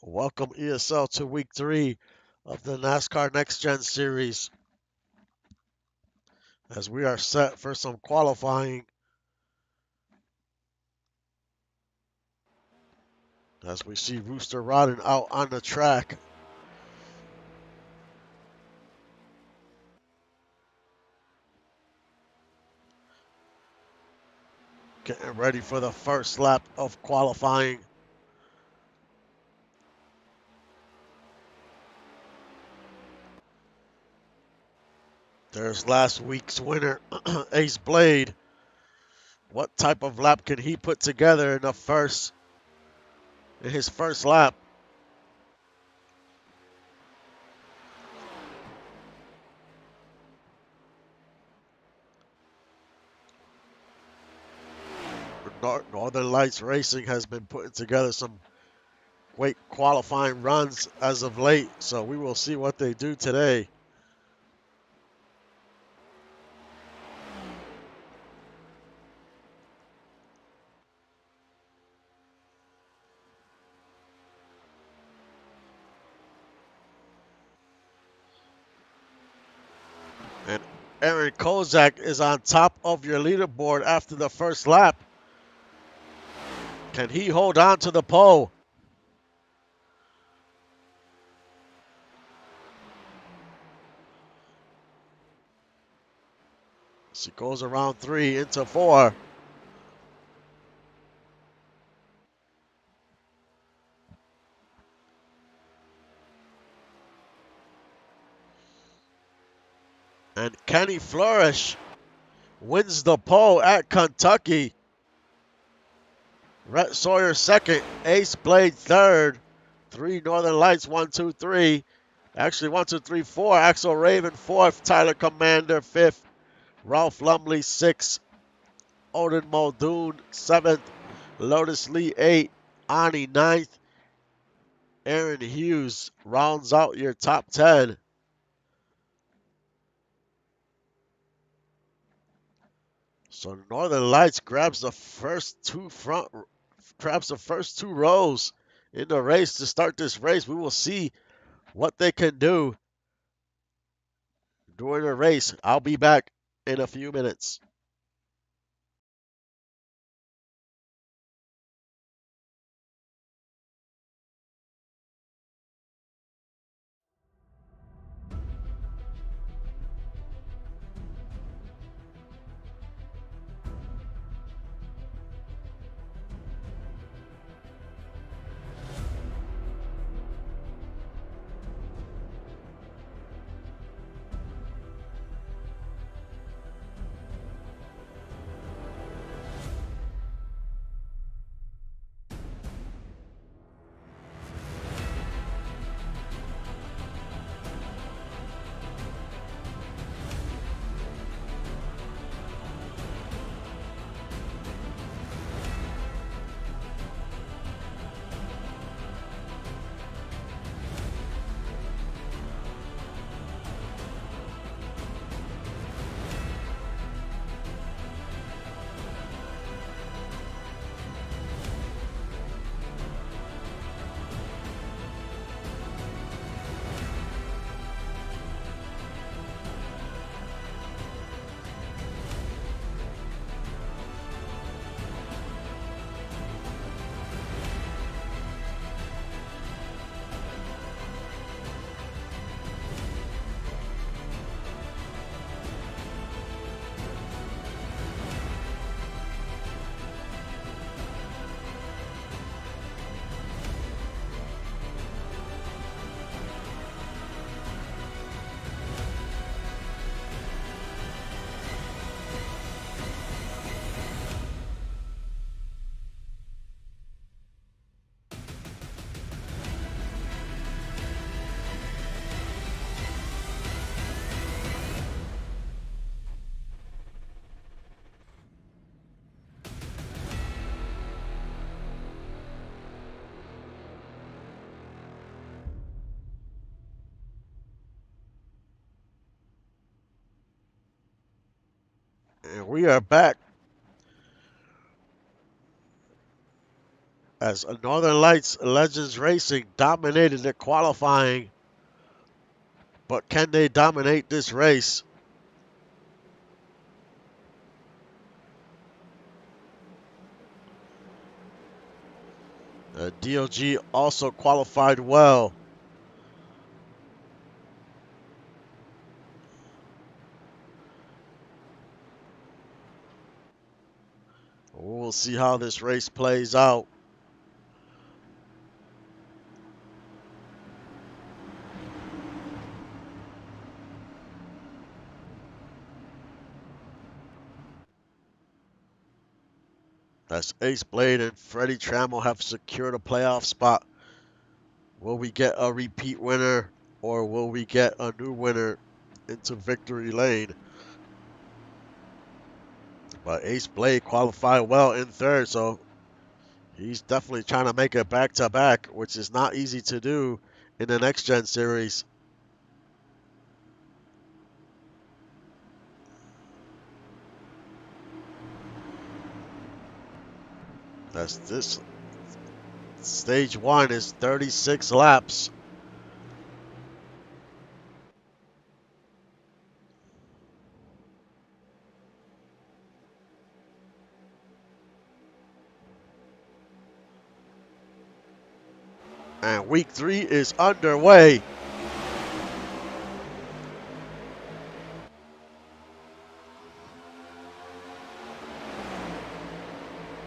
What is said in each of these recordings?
Welcome ESL to week 3 of the NASCAR Next Gen series as we are set for some qualifying as we see Rooster Rodden out on the track. Getting ready for the first lap of qualifying. There's last week's winner, Ace Blade. What type of lap can he put together in his first lap? Northern Lights Racing has been putting together some great qualifying runs as of late, so we will see what they do today. And Aaron Kozak is on top of your leaderboard after the first lap. Can he hold on to the pole? As he goes around 3 into 4. And Kenny Flourish wins the pole at Kentucky. Rhett Sawyer second, Ace Blade third, 3 Northern Lights, 1, 2, 3. Actually, 1, 2, 3, 4. Axel Raven fourth, Tyler Commander fifth, Ralph Lumley sixth, Odin Muldoon seventh, Lotus Lee 8, Ani ninth. Aaron Hughes rounds out your top 10. So Northern Lights grabs the first two rows in the race to start this race. We will see what they can do during the race. I'll be back in a few minutes. And we are back. As Northern Lights Legends Racing dominated the qualifying, but can they dominate this race? DOG also qualified well. We'll see how this race plays out. As Ace Blade and Freddie Trammell have secured a playoff spot. Will we get a repeat winner or will we get a new winner into victory lane? But Ace Blade qualified well in third, so he's definitely trying to make it back-to-back, which is not easy to do in the Next Gen Series. That's this. Stage 1 is 36 laps. And week 3 is underway.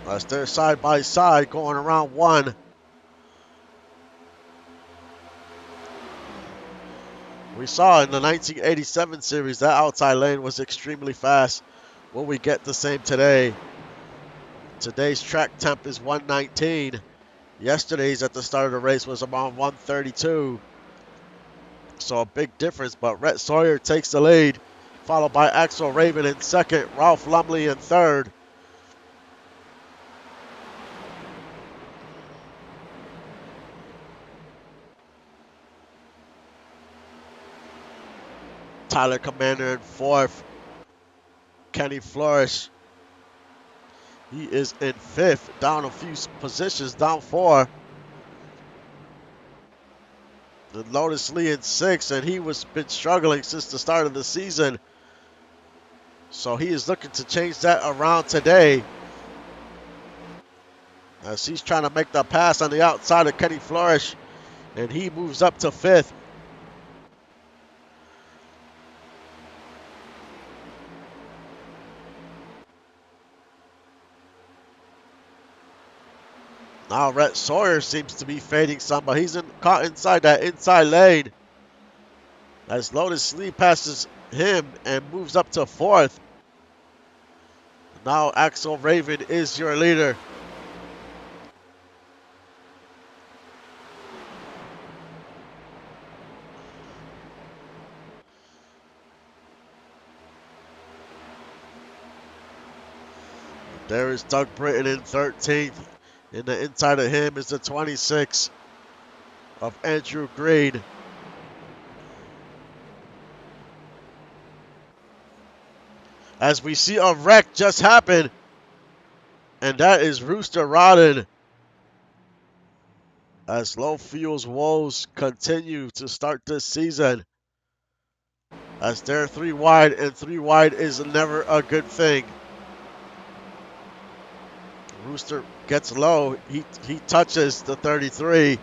As they're side by side going around 1. We saw in the 1987 series that outside lane was extremely fast. Will we get the same today? Today's track temp is 119. Yesterday's at the start of the race was around 132. So a big difference, but Rhett Sawyer takes the lead, followed by Axel Raven in second, Ralph Lumley in third. Tyler Commander in fourth. Kenny Flourish, he is in fifth, down a few positions, down 4. The Lotus Lee in sixth, and he was been struggling since the start of the season. So he is looking to change that around today. As he's trying to make the pass on the outside of Kenny Flourish, and he moves up to fifth. Now Rhett Sawyer seems to be fading some, but he's caught inside that inside lane. As Lotus Lee passes him and moves up to fourth. Now Axel Raven is your leader. There is Doug Britton in 13th. In the inside of him is the 26 of Andrew Green. As we see a wreck just happen, and that is Rooster Rodden. As Low Fuels woes continue to start this season. As they're 3 wide, and 3 wide is never a good thing. Rooster gets low. He touches the 33.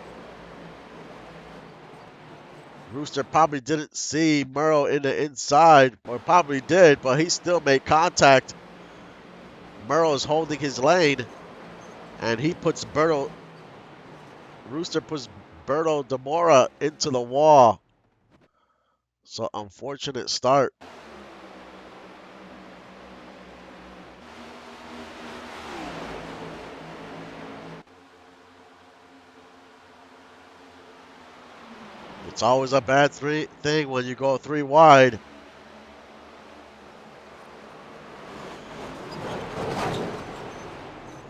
Rooster probably didn't see Merle in the inside, or probably did, but he still made contact. Merle is holding his lane, and he puts Rooster puts Berto Demora into the wall. So unfortunate start. It's always a bad thing when you go 3 wide.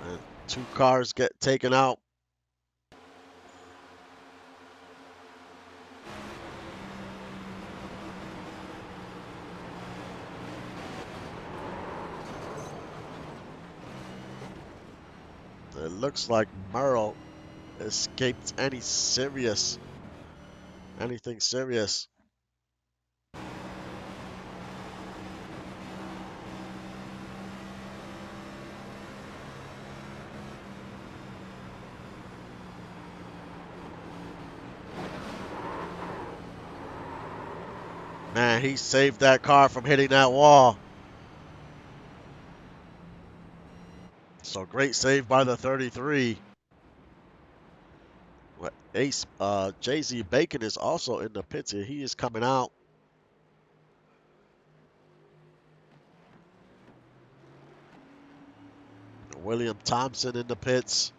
And 2 cars get taken out. It looks like Merle escaped anything serious. Man, he saved that car from hitting that wall. So great save by the 33. Ace, Jay-Z Bacon is also in the pits here. He is coming out. William Thompson in the pits.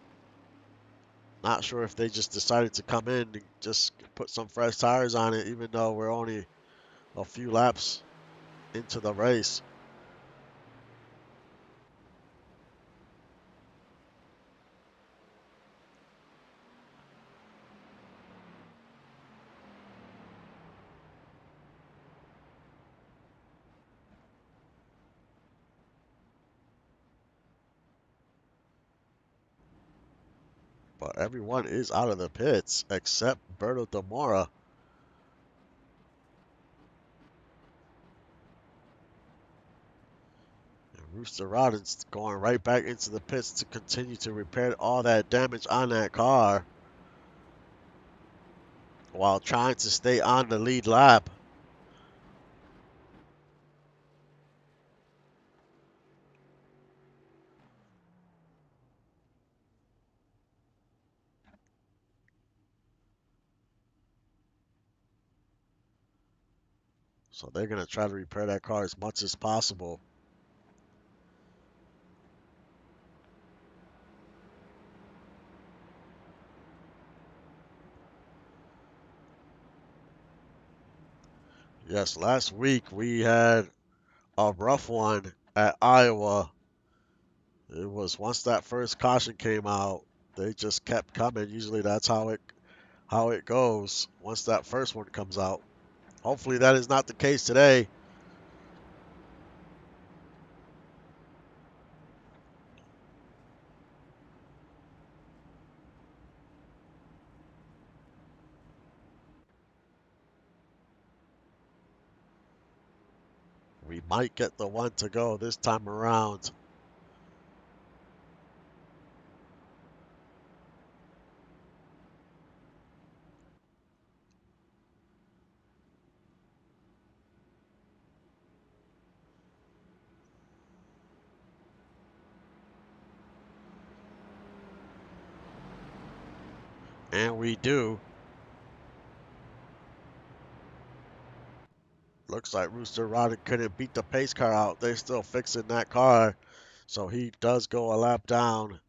Not sure if they just decided to come in and just put some fresh tires on it, even though we're only a few laps into the race. But everyone is out of the pits except Berto Demora. And Rooster Rodden's going right back into the pits to continue to repair all that damage on that car while trying to stay on the lead lap. So they're going to try to repair that car as much as possible. Yes, last week we had a rough one at Iowa. It was once that first caution came out, they just kept coming. Usually that's how it goes once that first one comes out. Hopefully that is not the case today. We might get the one to go this time around. And we do. Looks like Rooster Rodden couldn't beat the pace car out. They're still fixing that car. So he does go a lap down.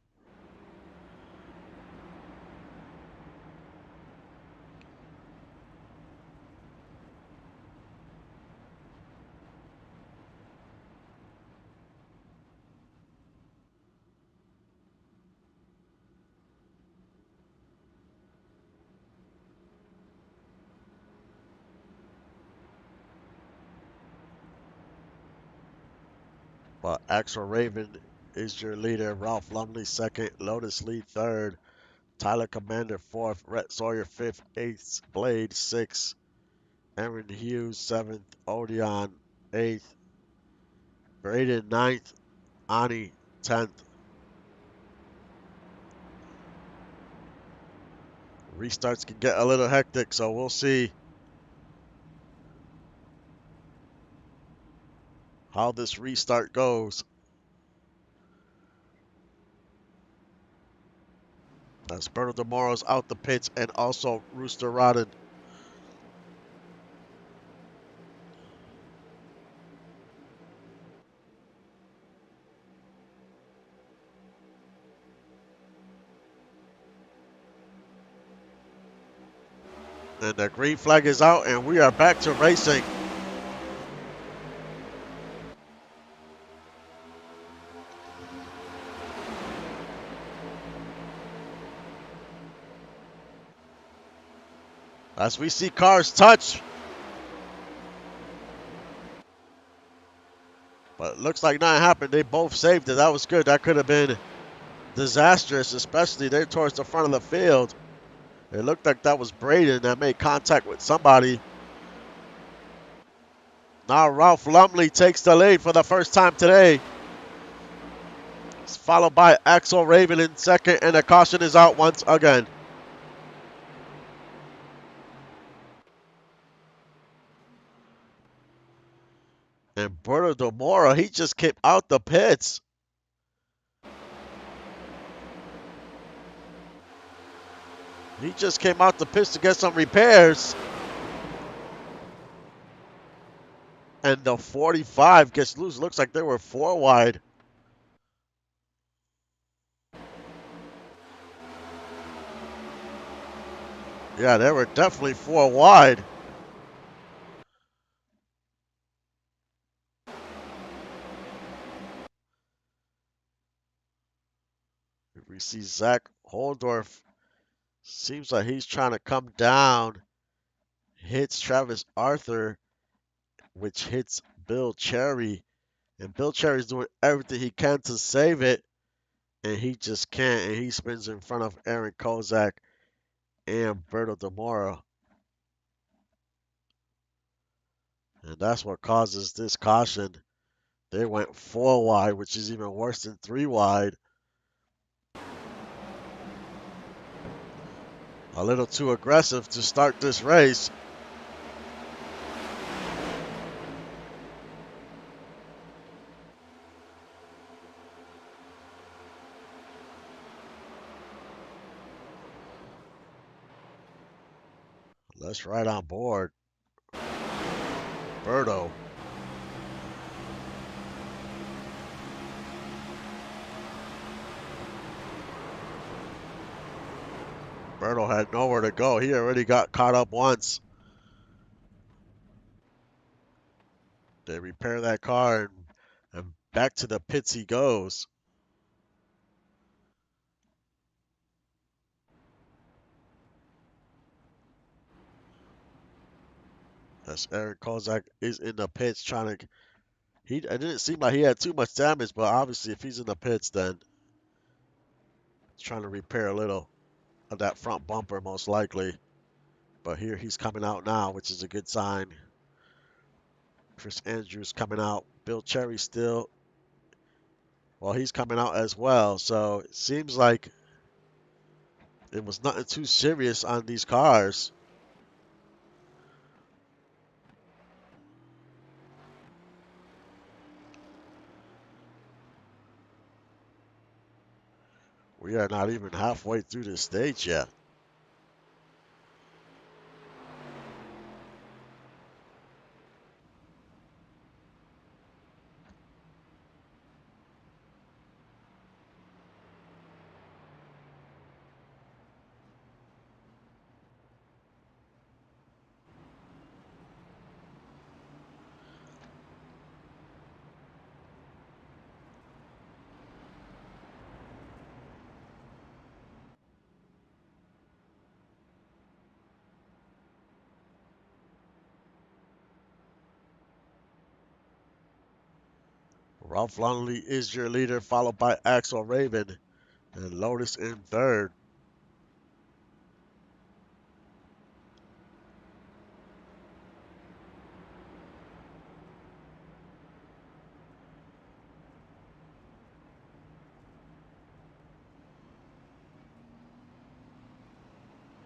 But Axel Raven is your leader. Ralph Lumley second. Lotus Lee third. Tyler Commander fourth. Rhett Sawyer fifth. Eighth. Blade sixth. Aaron Hughes seventh. Odeon eighth. Braden ninth. Ani 10th. Restarts can get a little hectic, so we'll see how this restart goes. As Berto Demoro's out the pits and also Rooster Rodden. And the green flag is out, and we are back to racing. As we see cars touch. But it looks like nothing happened. They both saved it. That was good. That could have been disastrous, especially there towards the front of the field. It looked like that was Braden that made contact with somebody. Now Ralph Lumley takes the lead for the first time today. It's followed by Axel Raven in second, and the caution is out once again. And Berto Demora, he just came out the pits. He just came out the pits to get some repairs. And the 45 gets loose. Looks like they were 4 wide. Yeah, they were definitely 4 wide. We see Zach Holdorf. Seems like he's trying to come down. Hits Travis Arthur, which hits Bill Cherry. And Bill Cherry's doing everything he can to save it. And he just can't. And he spins in front of Aaron Kozak and Berto Demora. And that's what causes this caution. They went 4 wide, which is even worse than 3 wide. A little too aggressive to start this race. Let's ride on board. Berto. Berto had nowhere to go. He already got caught up once. They repair that car and back to the pits he goes. As Eric Kozak is in the pits trying to. It didn't seem like he had too much damage, but obviously if he's in the pits, then he's trying to repair a little of that front bumper, most likely. But here he's coming out now, which is a good sign. Chris Andrews coming out. Bill Cherry still. Well, he's coming out as well. So it seems like it was nothing too serious on these cars. We are not even halfway through the stage yet. Ralph Longley is your leader, followed by Axel Raven and Lotus in third.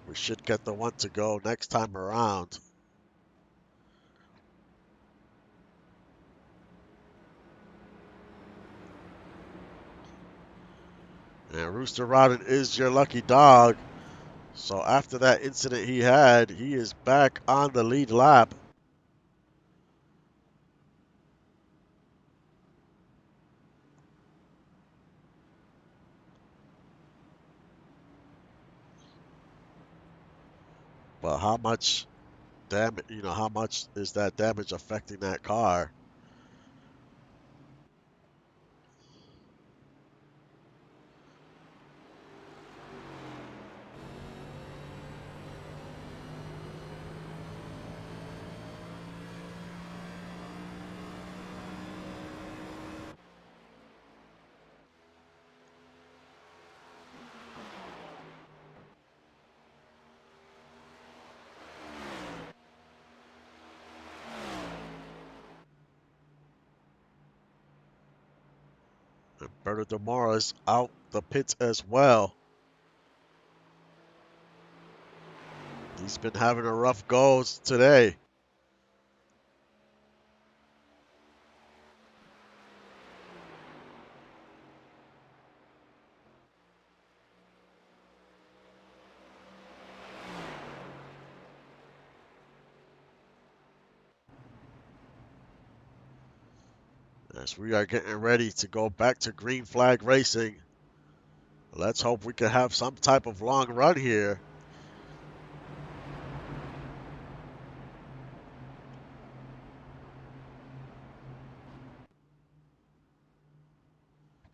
We should get the one to go next time around. And Rooster Rodden is your lucky dog. So after that incident he had, he is back on the lead lap. But how much damage, how much is that damage affecting that car? Roberto Demora is out the pits as well. He's been having a rough go today. As we are getting ready to go back to green flag racing. Let's hope we can have some type of long run here.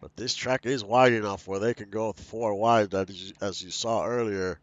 But this track is wide enough where they can go 4 wide, as you saw earlier.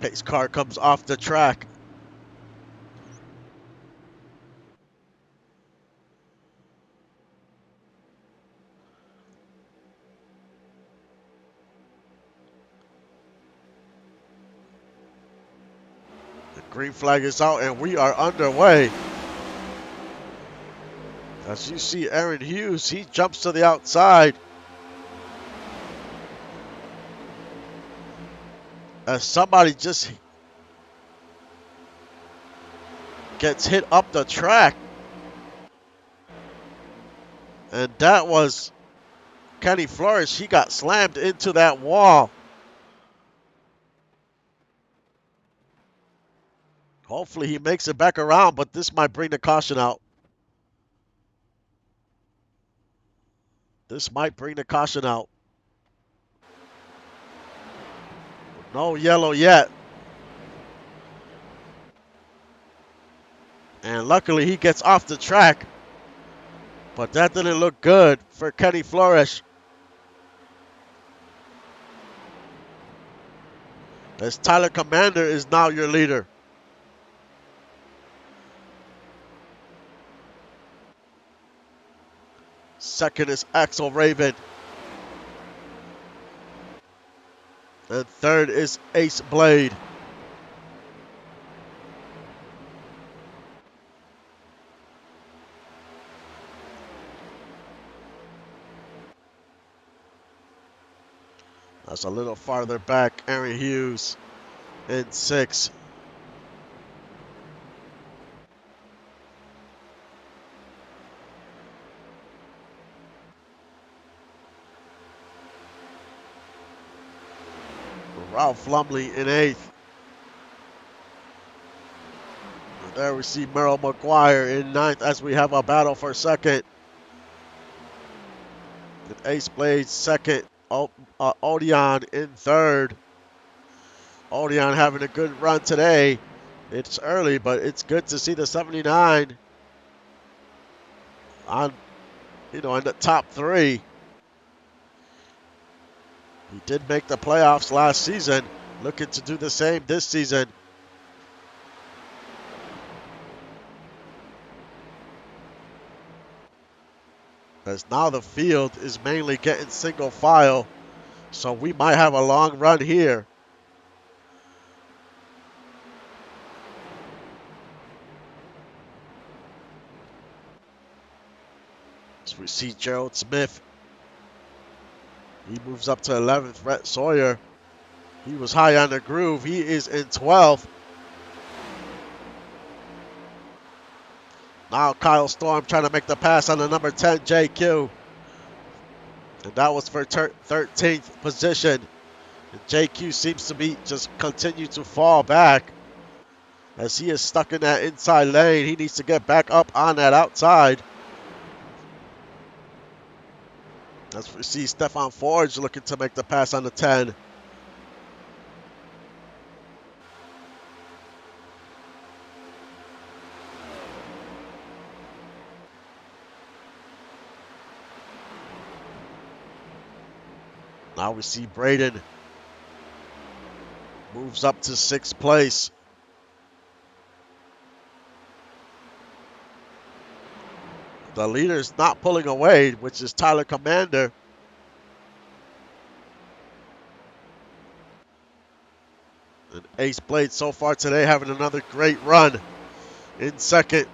Pace car comes off the track. The green flag is out and we are underway. As you see Aaron Hughes, he jumps to the outside. As somebody just gets hit up the track. And that was Kenny Flores. He got slammed into that wall. Hopefully he makes it back around, but this might bring the caution out. This might bring the caution out. No yellow yet. And luckily he gets off the track. But that didn't look good for Kenny Flores. As Tyler Commander is now your leader. Second is Axel Raven. And third is Ace Blade. That's a little farther back. Aaron Hughes in 6. Ralph Lumley in 8th. And there we see Merrill McGuire in 9th as we have a battle for 2nd. And Ace Blade 2nd. Odeon in 3rd. Odeon having a good run today. It's early, but it's good to see the 79 on, in the top 3. He did make the playoffs last season. Looking to do the same this season. As now the field is mainly getting single file. So we might have a long run here. As we see Gerald Smith. He moves up to 11th. Rhett Sawyer. He was high on the groove. He is in 12th. Now Kyle Storm trying to make the pass on the number 10 JQ. And that was for 13th position. And JQ seems to be just continue to fall back. As he is stuck in that inside lane. He needs to get back up on that outside. As we see Stefan Forge looking to make the pass on the 10. Now we see Braden moves up to 6th place. The leader's not pulling away, which is Tyler Commander. And Ace Blade so far today having another great run in 2nd.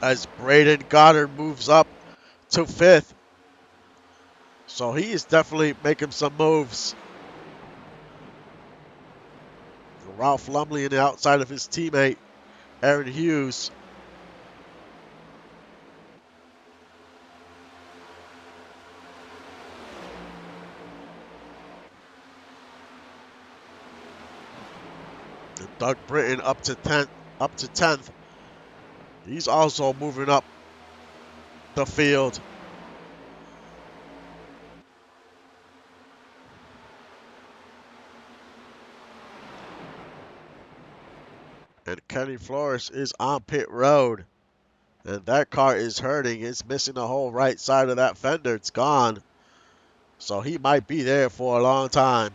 As Braden Goddard moves up to 5th. So he is definitely making some moves. Ralph Lumley on the outside of his teammate, Aaron Hughes. And Doug Britton up to 10th. He's also moving up the field. And Kenny Flores is on pit road. And that car is hurting. It's missing the whole right side of that fender. It's gone. So he might be there for a long time.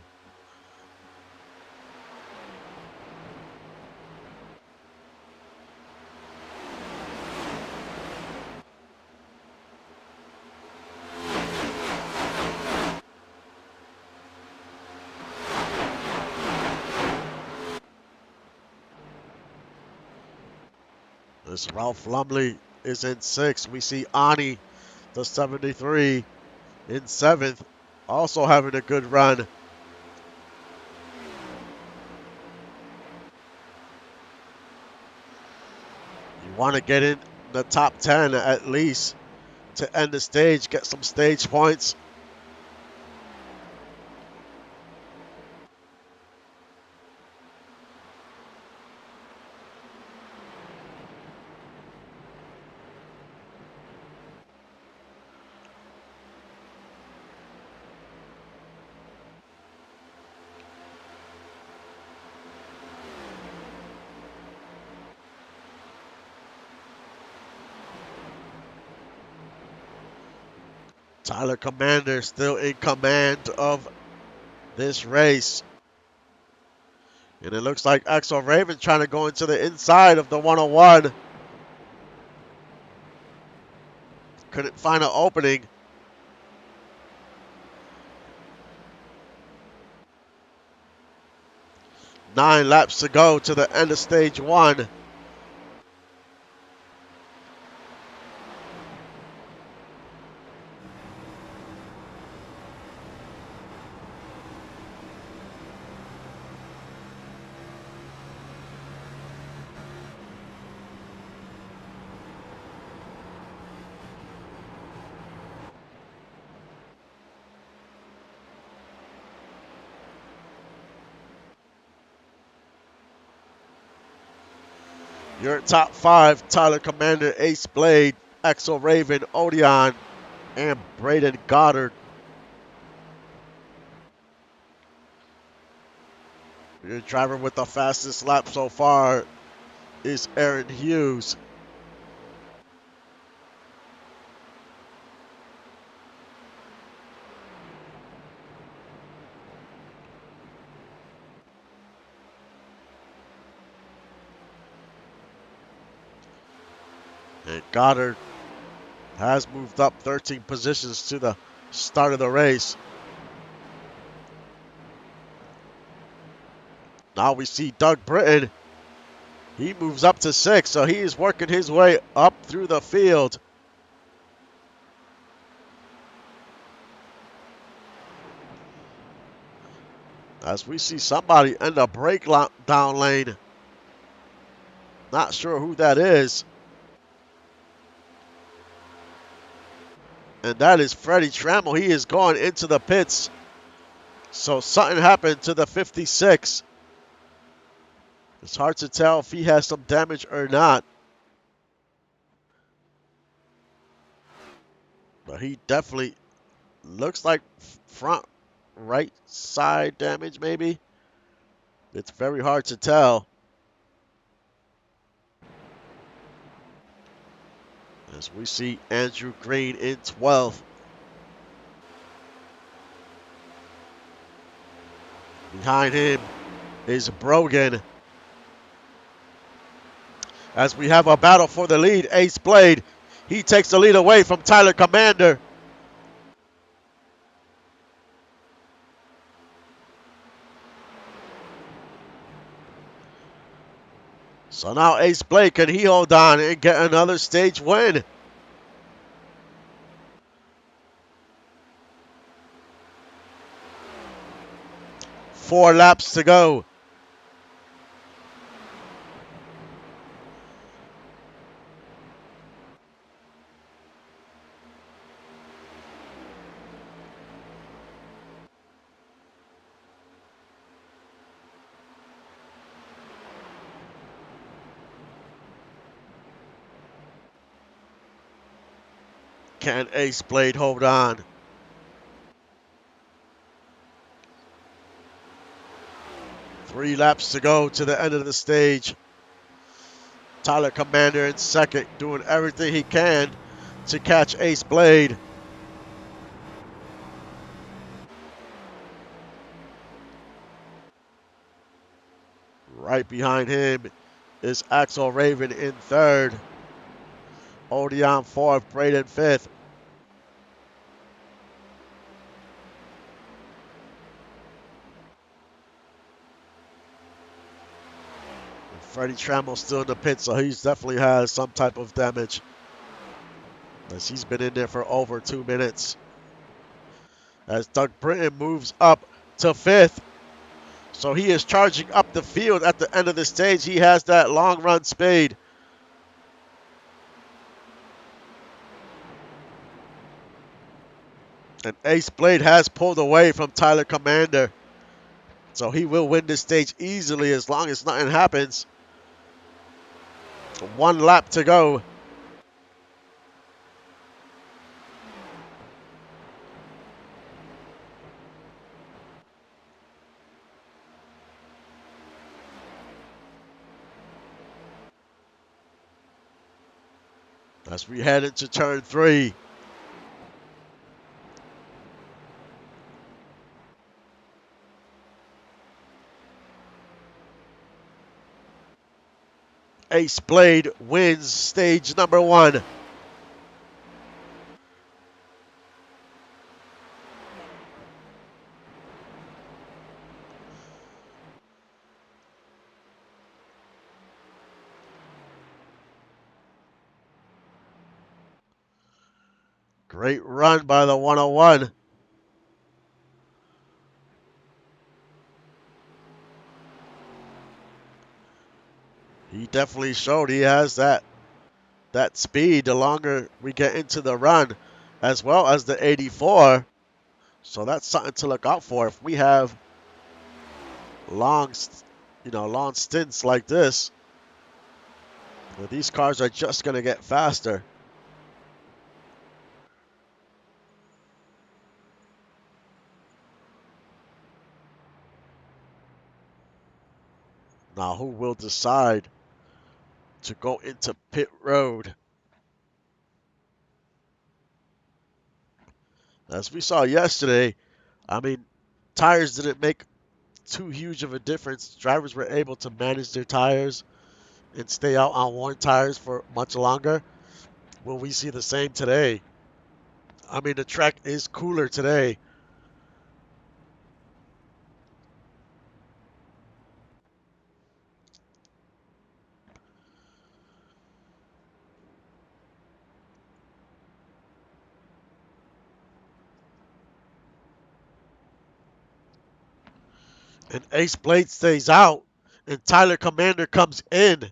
This Ralph Lumley is in 6th. We see Ani, the 73, in 7th. Also having a good run. You want to get in the top 10 at least to end the stage, get some stage points. Tyler Commander still in command of this race. And it looks like Axel Raven trying to go into the inside of the 101. Couldn't find an opening. Nine laps to go to the end of stage 1. Your top 5, Tyler Commander, Ace Blade, Axel Raven, Odeon, and Braden Goddard. Your driver with the fastest lap so far is Aaron Hughes. And Goddard has moved up 13 positions to the start of the race. Now we see Doug Britton. He moves up to 6, so he is working his way up through the field. As we see somebody in the breakdown lane. Not sure who that is. And that is Freddie Trammell. He is going into the pits. So something happened to the 56. It's hard to tell if he has some damage or not. But he definitely looks like front right side damage maybe. It's very hard to tell. As we see Andrew Green in 12th. Behind him is Brogan. As we have a battle for the lead, Ace Blade. He takes the lead away from Tyler Commander. So now Ace Blade, can he hold on and get another stage win? Four laps to go. Can Ace Blade hold on? Three laps to go to the end of the stage. Tyler Commander in second, doing everything he can to catch Ace Blade. Right behind him is Axel Raven in third. Odeon fourth, Braden fifth. Freddie Trammell still in the pit, so he's definitely has some type of damage, as he's been in there for over 2 minutes. As Doug Britton moves up to fifth, so he is charging up the field at the end of the stage. He has that long run speed. And Ace Blade has pulled away from Tyler Commander, so he will win this stage easily as long as nothing happens. 1 lap to go. As we head into turn 3. Ace Blade wins stage number 1. Great run by the 101. He definitely showed he has that speed the longer we get into the run, as well as the 84. So that's something to look out for. If we have long stints like this, these cars are just going to get faster. Now, who will decide to go into pit road? As we saw yesterday, I mean, tires didn't make too huge of a difference. Drivers were able to manage their tires and stay out on worn tires for much longer. Will we see the same today? I mean, the track is cooler today. And Ace Blade stays out, and Tyler Commander comes in.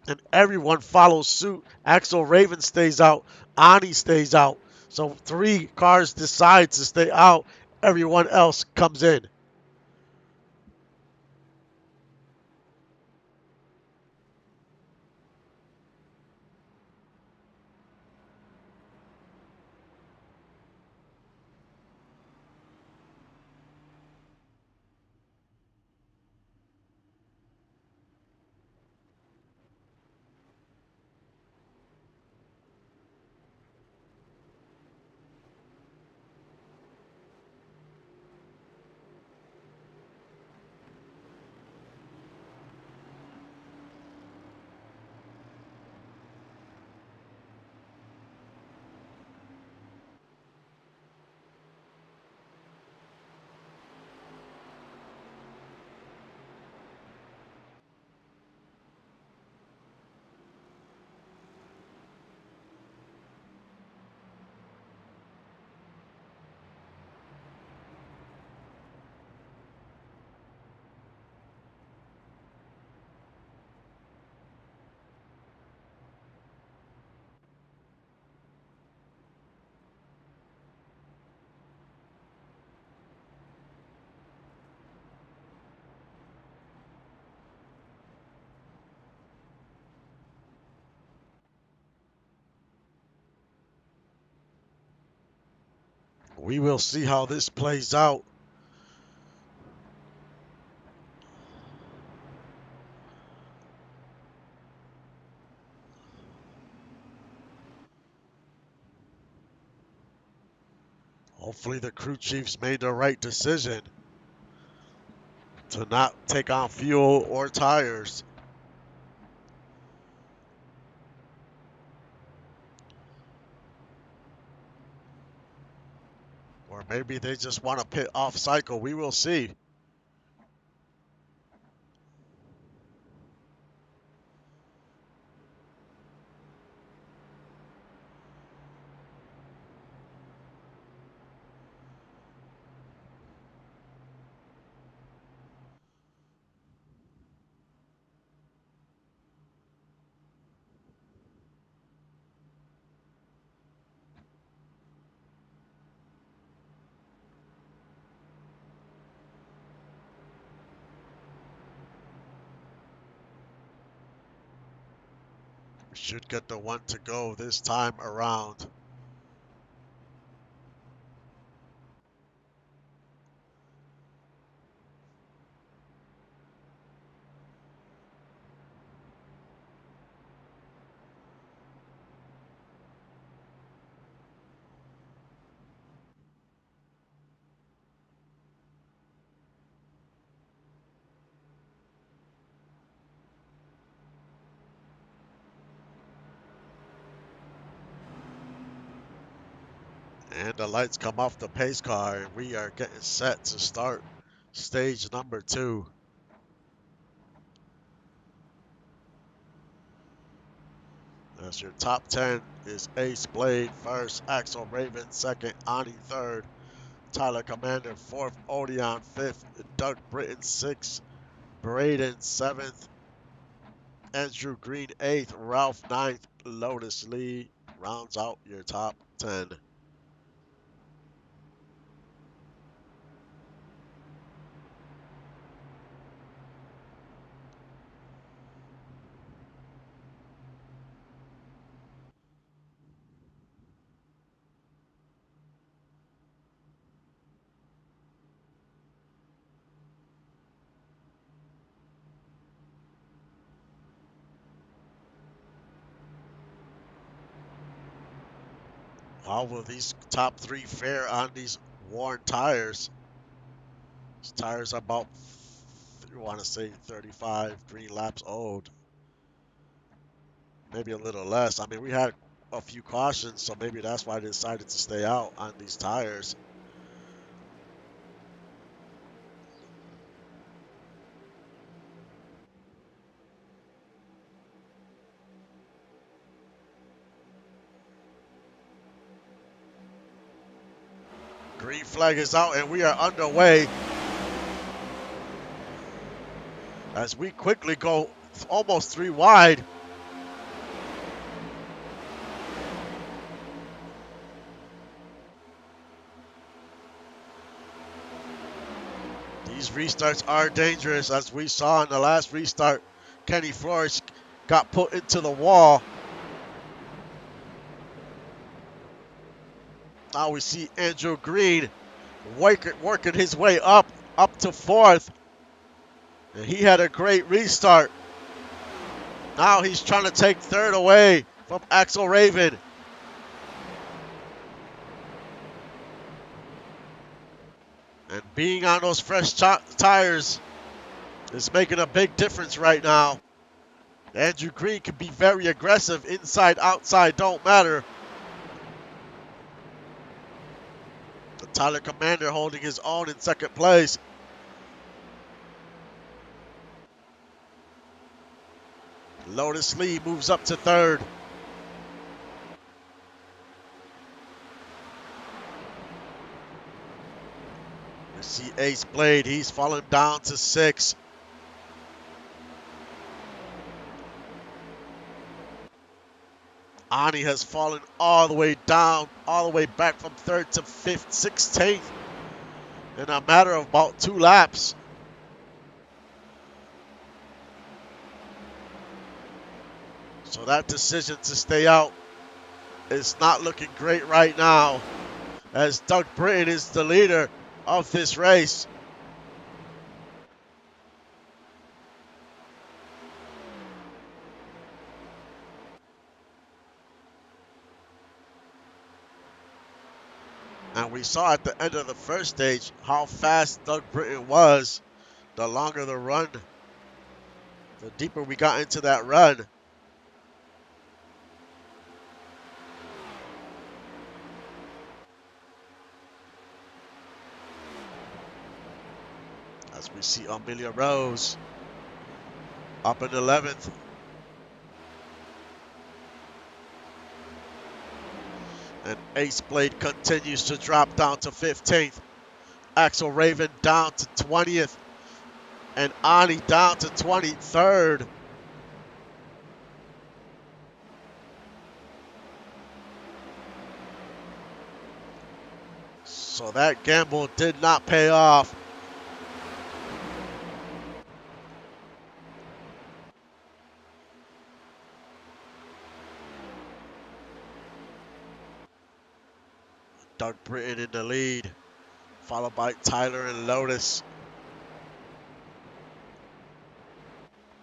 And everyone follows suit. Axel Raven stays out. Ani stays out. So 3 cars decide to stay out. Everyone else comes in. We will see how this plays out. Hopefully the crew chiefs made the right decision to not take on fuel or tires. Or maybe they just want to pit off cycle. We will see. We should get the one to go this time around. And the lights come off the pace car, and we are getting set to start stage number 2. As your top 10 is Ace Blade first, Axel Raven second, Ani third, Tyler Commander fourth, Odeon fifth, Doug Britton sixth, Braden seventh, Andrew Green eighth, Ralph ninth, Lotus Lee rounds out your top 10. How will these top 3 fare on these worn tires? These tires are about, I want to say, 35 green laps old. Maybe a little less. I mean, we had a few cautions, so maybe that's why they decided to stay out on these tires. Green flag is out, and we are underway as we quickly go almost 3 wide. These restarts are dangerous, as we saw in the last restart. Kenny Flores got put into the wall. Now we see Andrew Green working his way up to 4th. And he had a great restart. Now he's trying to take 3rd away from Axel Raven. And being on those fresh tires is making a big difference right now. Andrew Green can be very aggressive. Inside, outside, don't matter. The Tyler Commander holding his own in 2nd place. Lotus Lee moves up to 3rd. We see Ace Blade. He's fallen down to 6th. Ani has fallen all the way down, all the way back from 3rd to 5th, 16th in a matter of about 2 laps. So that decision to stay out is not looking great right now. as Doug Britton is the leader of this race. And we saw at the end of the first stage how fast Doug Britton was. The longer the run, the deeper we got into that run. As we see Amelia Rose up in 11th. And Ace Blade continues to drop down to 15th. Axel Raven down to 20th. And Ani down to 23rd. So that gamble did not pay off. Doug Britton in the lead, followed by Tyler and Lotus.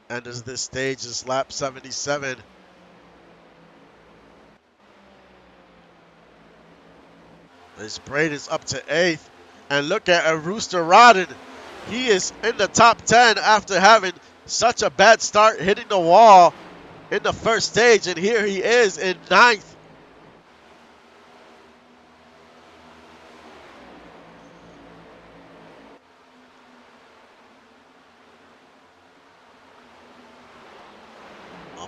And as this stage is lap 77. This Braid is up to 8th. And look at Rooster Rodden. He is in the top 10 after having such a bad start, hitting the wall in the first stage. And here he is in 9th.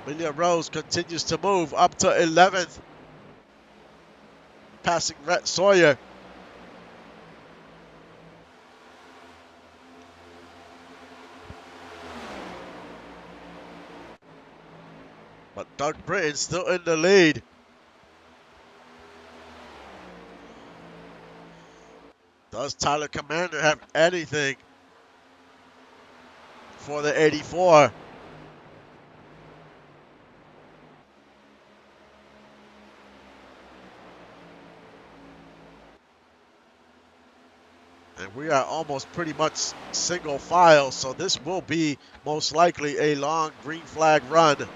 Amelia Rose continues to move up to 11th. Passing Rhett Sawyer. But Doug Britton still in the lead. Does Tyler Commander have anything for the 84? And we are almost pretty much single file, so this will be most likely a long green flag run. And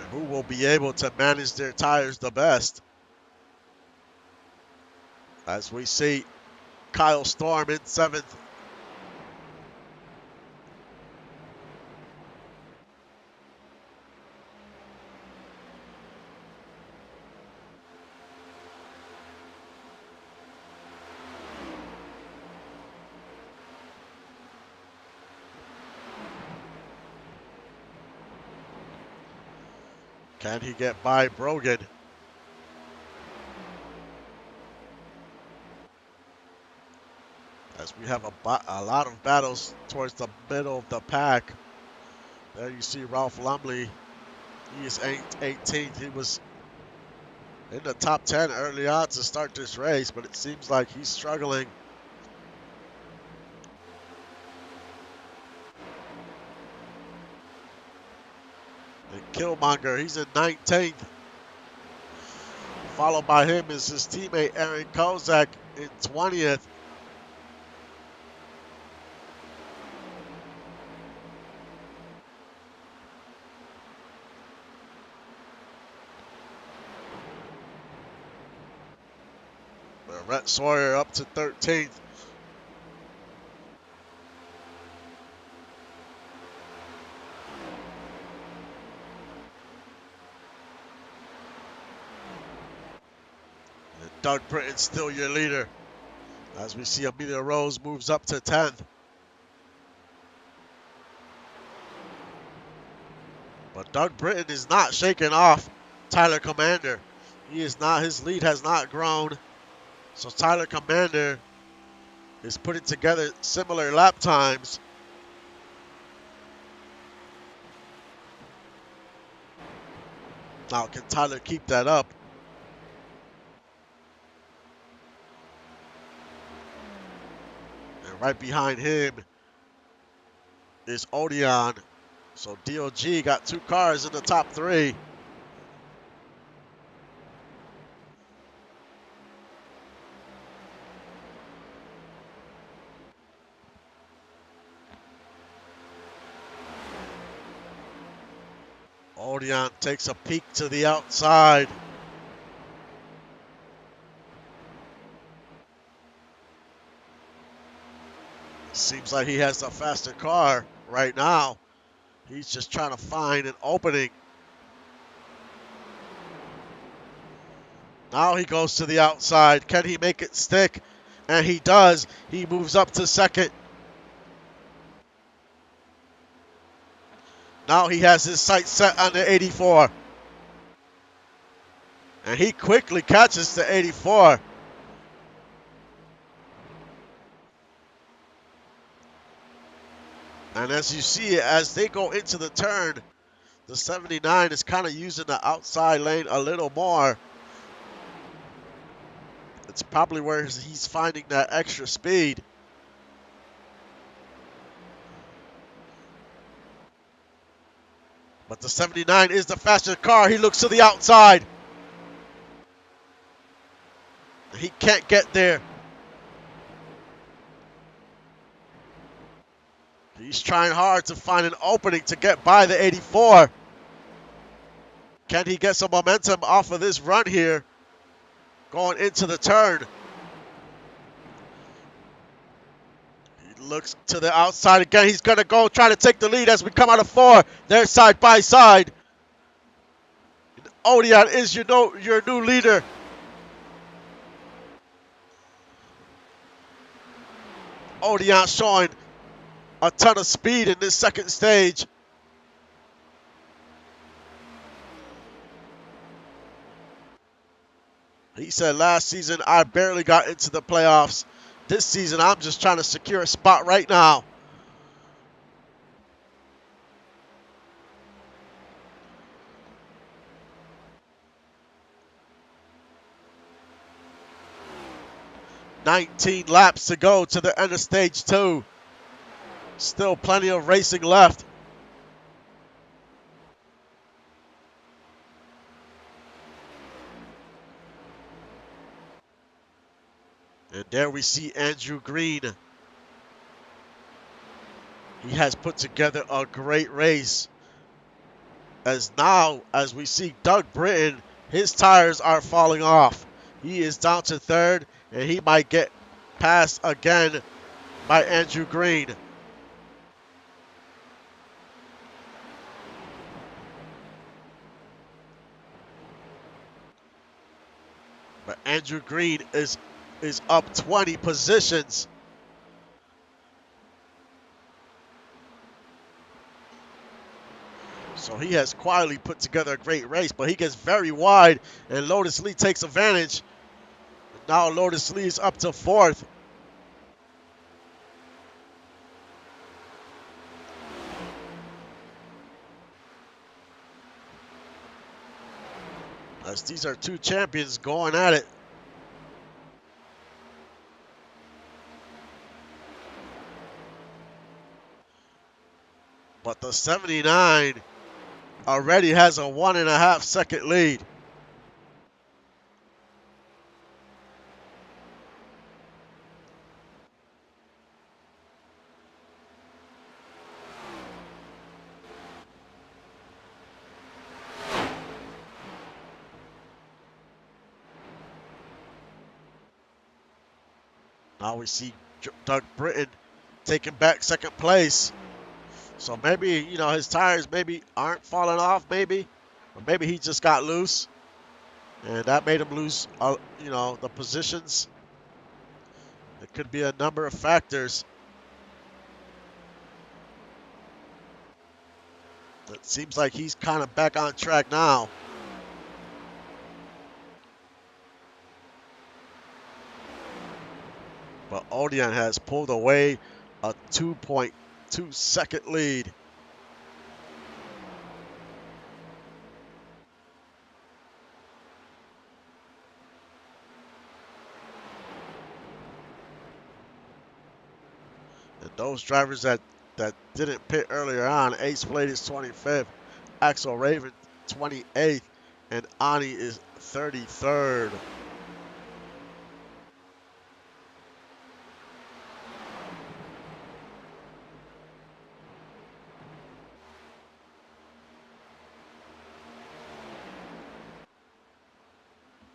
who will be able to manage their tires the best? As we see Kyle Storm in 7th. Can he get by Brogan? As we have a lot of battles towards the middle of the pack. There you see Ralph Lumley. He is 18th. He was in the top 10 early on to start this race, but it seems like he's struggling. And Killmonger, he's in 19th. Followed by him is his teammate Aaron Kozak in 20th. Rhett Sawyer up to 13th. And Doug Britton still your leader. As we see Amelia Rose moves up to 10th. But Doug Britton is not shaking off Tyler Commander. He is not, his lead has not grown. So Tyler Commander is putting together similar lap times. Now, can Tyler keep that up? And right behind him is Odeon So DOG got 2 cars in the top 3. Odion takes a peek to the outside. Seems like he has a faster car right now. He's just trying to find an opening. Now he goes to the outside. Can he make it stick? And he does. He moves up to second. Now he has his sights set on the 84. And he quickly catches the 84. And as you see, as they go into the turn, the 79 is kind of using the outside lane a little more. It's probably where he's finding that extra speed. But the 79 is the faster car. He looks to the outside. He can't get there. He's trying hard to find an opening to get by the 84. Can he get some momentum off of this run here? Going into the turn. He looks to the outside again. He's going to go try to take the lead as we come out of 4. They're side by side. Odion is your new leader. Odion showing a ton of speed in this second stage. He said last season, I barely got into the playoffs. This season, I'm just trying to secure a spot right now. "19 laps to go to the end of stage 2. Still plenty of racing left. And there we see Andrew Green. He has put together a great race. As we see Doug Britton, his tires are falling off. He is down to 3rd, and he might get passed again by Andrew Green. But Andrew Green is up 20 positions. So he has quietly put together a great race, but he gets very wide, and Lotus Lee takes advantage. Now Lotus Lee is up to 4th. As these are 2 champions going at it. But the 79 already has a 1.5 second lead. Now we see Doug Britton taking back 2nd place. So maybe, his tires maybe aren't falling off, maybe. Or maybe he just got loose. And that made him lose, the positions. It could be a number of factors. It seems like he's kind of back on track now. But Odion has pulled away a 2.2 second lead. And those drivers that that didn't pit earlier on. Ace Blade is 25th, Axel Raven 28th, and Ani is 33rd.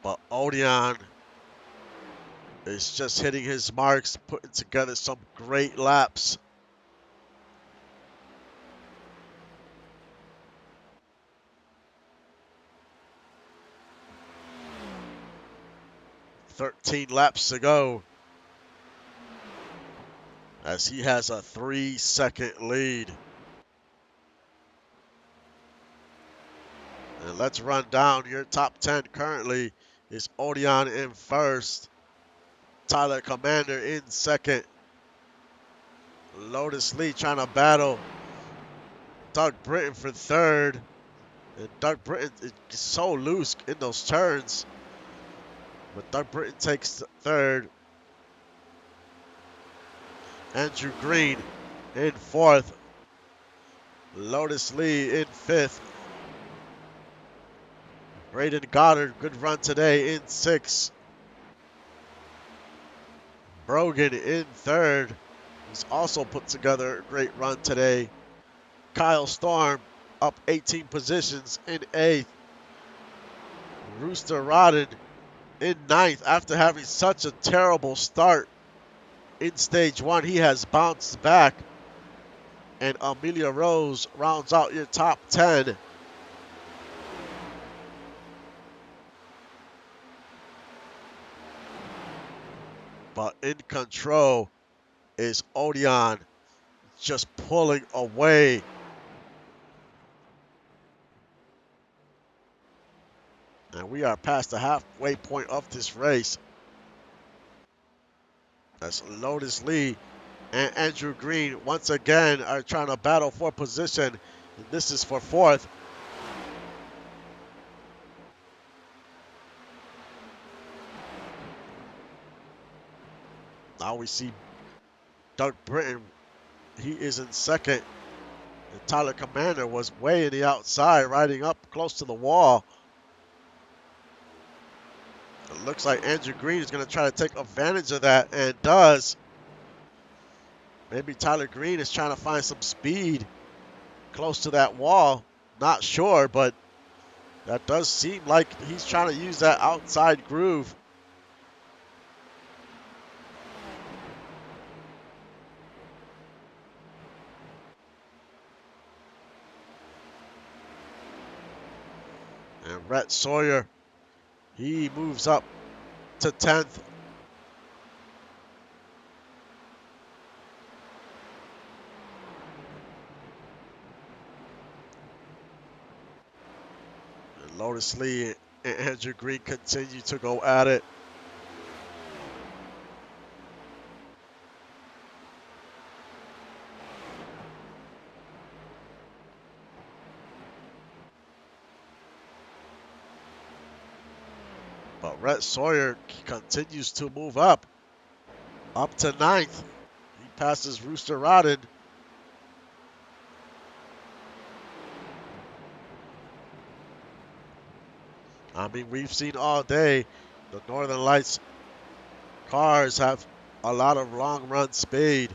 But Odeon is just hitting his marks, putting together some great laps. "13 laps to go as he has a 3-second lead. And let's run down your top 10 currently. Is Odeon in first, Tyler Commander in second, Lotus Lee trying to battle Doug Britton for third. And Doug Britton is so loose in those turns. But Doug Britton takes third. Andrew Green in fourth. Lotus Lee in fifth. Braden Goddard, good run today, in sixth. Brogan in third. He's also put together a great run today. Kyle Storm up 18 positions in eighth. Rooster Rodden in ninth after having such a terrible start in stage one. He has bounced back. And Amelia Rose rounds out your top 10. But in control is Odeon, just pulling away. And we are past the halfway point of this race. That's Lotus Lee and Andrew Green once again are trying to battle for position. And this is for fourth. Now we see Doug Britton. He is in second. And Tyler Commander was way in the outside, riding up close to the wall. It looks like Andrew Green is going to try to take advantage of that, and does. Maybe Tyler Green is trying to find some speed close to that wall. Not sure, but that does seem like he's trying to use that outside groove. And Rhett Sawyer, he moves up to 10th. And Lotus Lee and Andrew Green continue to go at it. But Rhett Sawyer continues to move up to 9th. He passes Rooster Rodden. I mean, we've seen all day the Northern Lights cars have a lot of long run speed.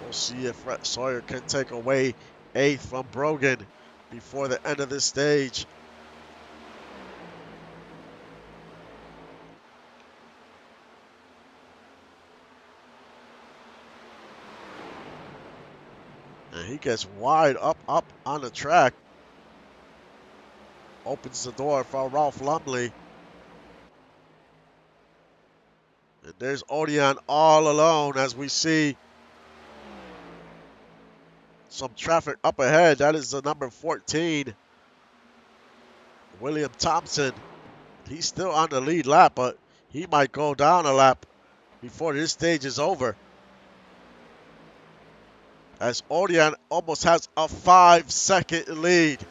We'll see if Rhett Sawyer can take away 8th from Brogan before the end of this stage. And he gets wide up on the track. Opens the door for Ralph Lumley. And there's Odeon all alone as we see some traffic up ahead. That is the number 14, William Thompson. He's still on the lead lap, but he might go down a lap before this stage is over. As Odeon almost has a 5-second lead.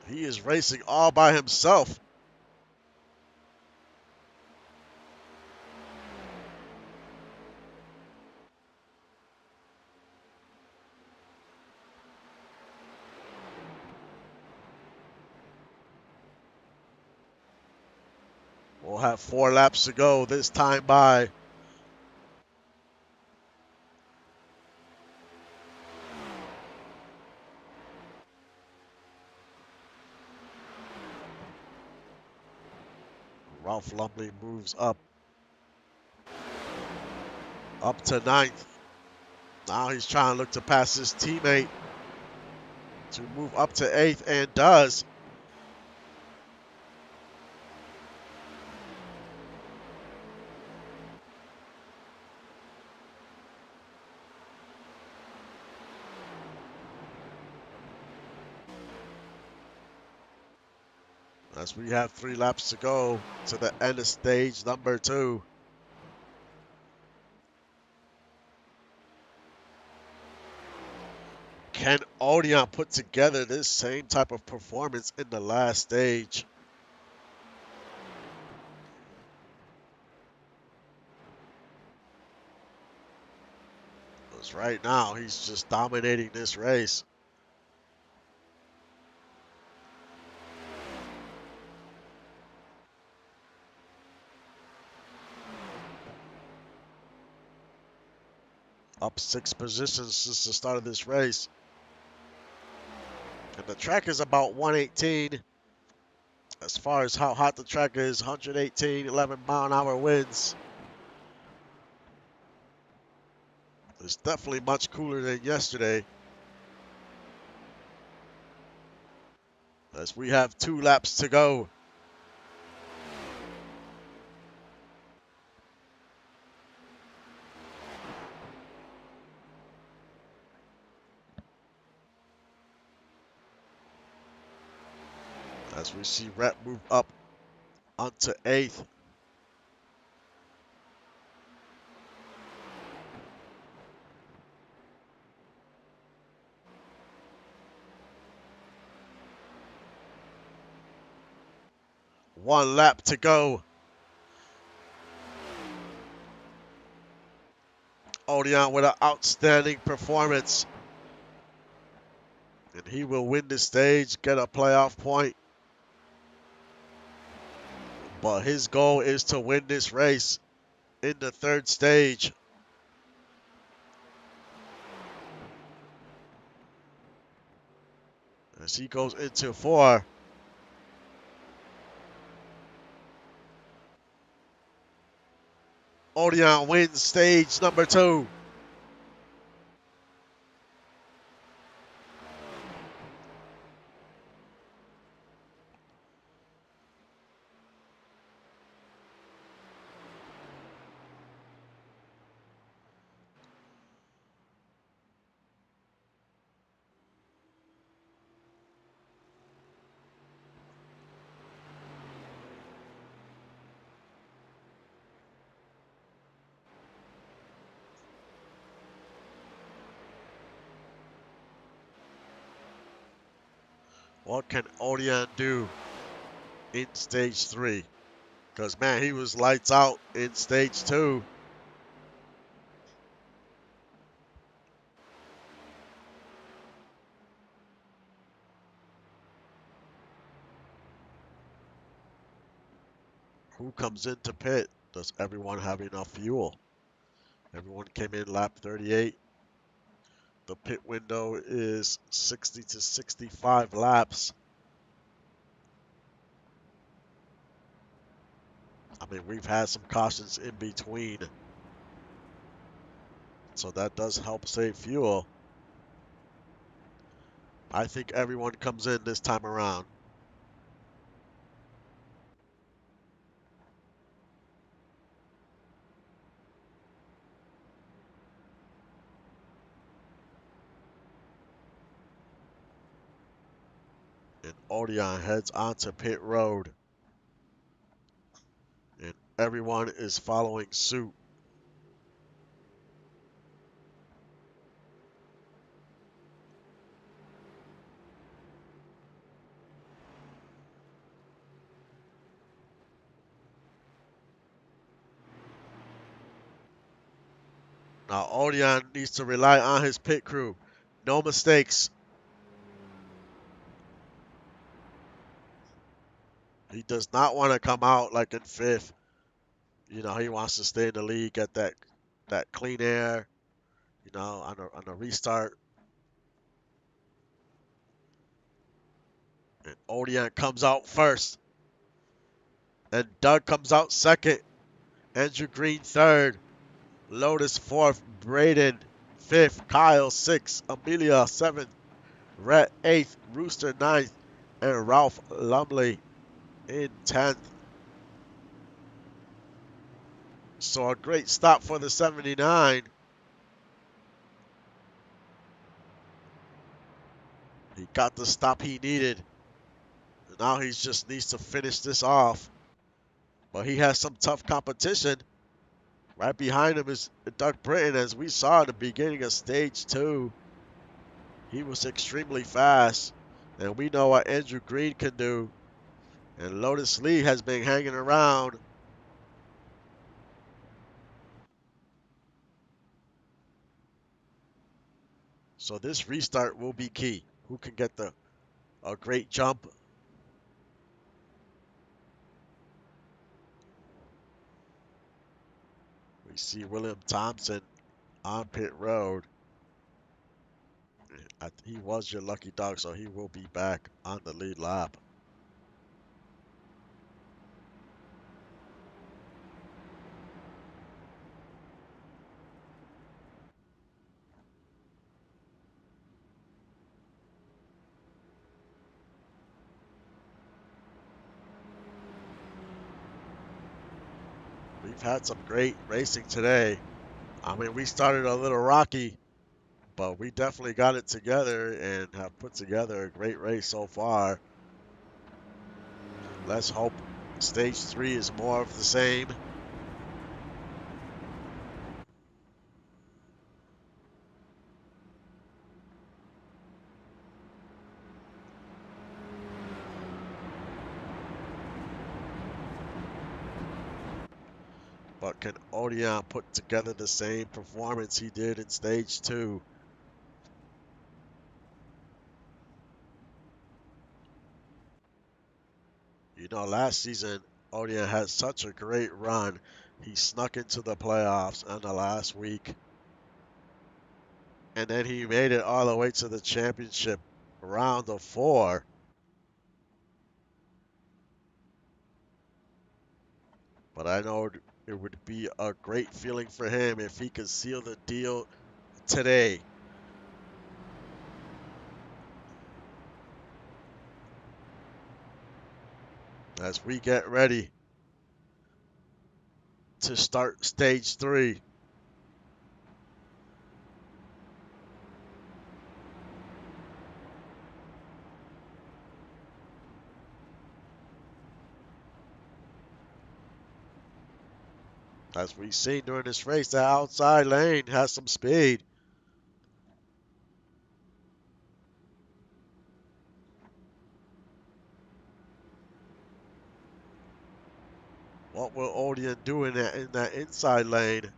He is racing all by himself. We'll have 4 laps to go this time by. Ralph Lumley moves up to 9th. Now he's trying to look to pass his teammate to move up to 8th, and does. As we have 3 laps to go to the end of stage number 2. Can Odion put together this same type of performance in the last stage? Because right now he's just dominating this race. Up 6 positions since the start of this race. And the track is about 118. As far as how hot the track is, 118, 11-mile-an-hour winds. It's definitely much cooler than yesterday. As we have 2 laps to go. As we see Rhett move up onto 8th. One lap to go. Odion with an outstanding performance. And he will win the stage, get a playoff point. But his goal is to win this race in the 3rd stage. As he goes into 4. Odion wins stage number 2. What can Odion do in stage 3? Because, man, he was lights out in stage 2. Who comes into pit? Does everyone have enough fuel? Everyone came in lap 38. The pit window is 60 to 65 laps. I mean, we've had some cautions in between. So that does help save fuel. I think everyone comes in this time around. And Odion heads onto pit road. And everyone is following suit. Now Odion needs to rely on his pit crew. No mistakes. He does not want to come out like in fifth. You know, he wants to stay in the lead, get that clean air, you know, on a restart. And Odion comes out first. And Doug comes out second. Andrew Green third. Lotus fourth. Braden fifth. Kyle sixth. Amelia seventh. Rhett eighth. Rooster ninth. And Ralph Lumley in 10th. So a great stop for the 79. He got the stop he needed. Now he just needs to finish this off. But he has some tough competition. Right behind him is Doug Britton, as we saw at the beginning of stage 2. He was extremely fast. And we know what Andrew Green can do. And Lotus Lee has been hanging around. So this restart will be key. Who can get a great jump? We see William Thompson on pit road. He was your lucky dog, so he will be back on the lead lap. We've had some great racing today. I mean, we started a little rocky, but we definitely got it together and have put together a great race so far. Let's hope stage 3 is more of the same. But can Odion put together the same performance he did in stage 2? You know, last season, Odion had such a great run. He snuck into the playoffs in the last week. And then he made it all the way to the championship round of 4. But I know it would be a great feeling for him if he could seal the deal today. As we get ready to start stage 3. As we've seen during this race, the outside lane has some speed. What will Odion do in that inside lane?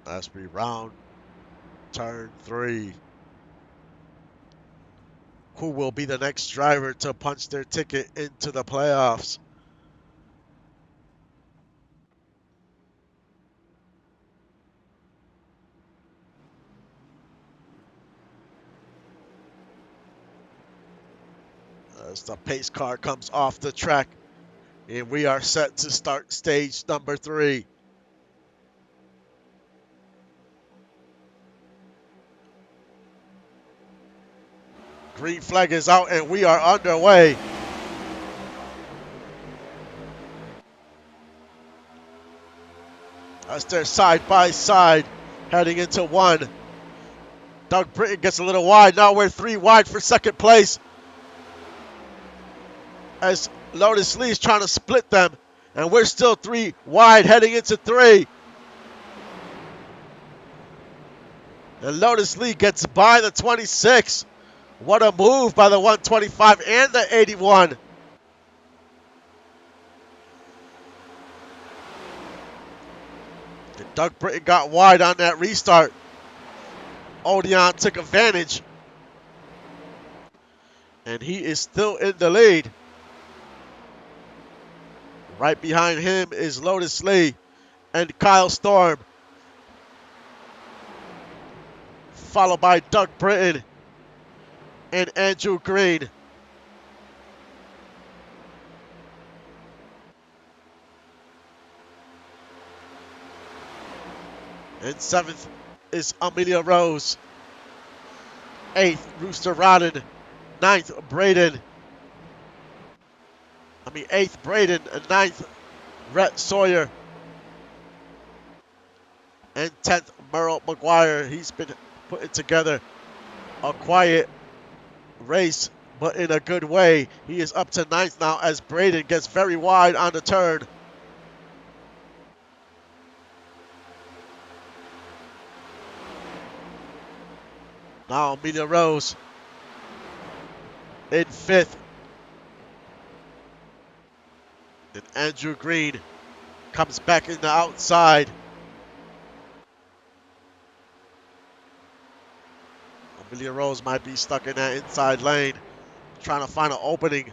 As we round turn 3. Who will be the next driver to punch their ticket into the playoffs? As the pace car comes off the track, and we are set to start stage number 3. Green flag is out, and we are underway. As they're side by side, heading into 1. Doug Britton gets a little wide. Now we're 3 wide for second place. As Lotus Lee is trying to split them, and we're still 3 wide heading into 3. And Lotus Lee gets by the 26. What a move by the 125 and the 81. And Doug Britton got wide on that restart. Odeon took advantage. And he is still in the lead. Right behind him is Lotus Lee and Kyle Storm. Followed by Doug Britton and Andrew Green. In 7th is Amelia Rose. 8th, Rooster Rodden. 9th, Braden. 8th, Braden. And 9th, Rhett Sawyer. And 10th, Merle McGuire. He's been putting together a quiet race, but in a good way. He is up to 9th now as Braden gets very wide on the turn. Now Amelia Rose in 5th. And Andrew Green comes back in the outside. Amelia Rose might be stuck in that inside lane, trying to find an opening.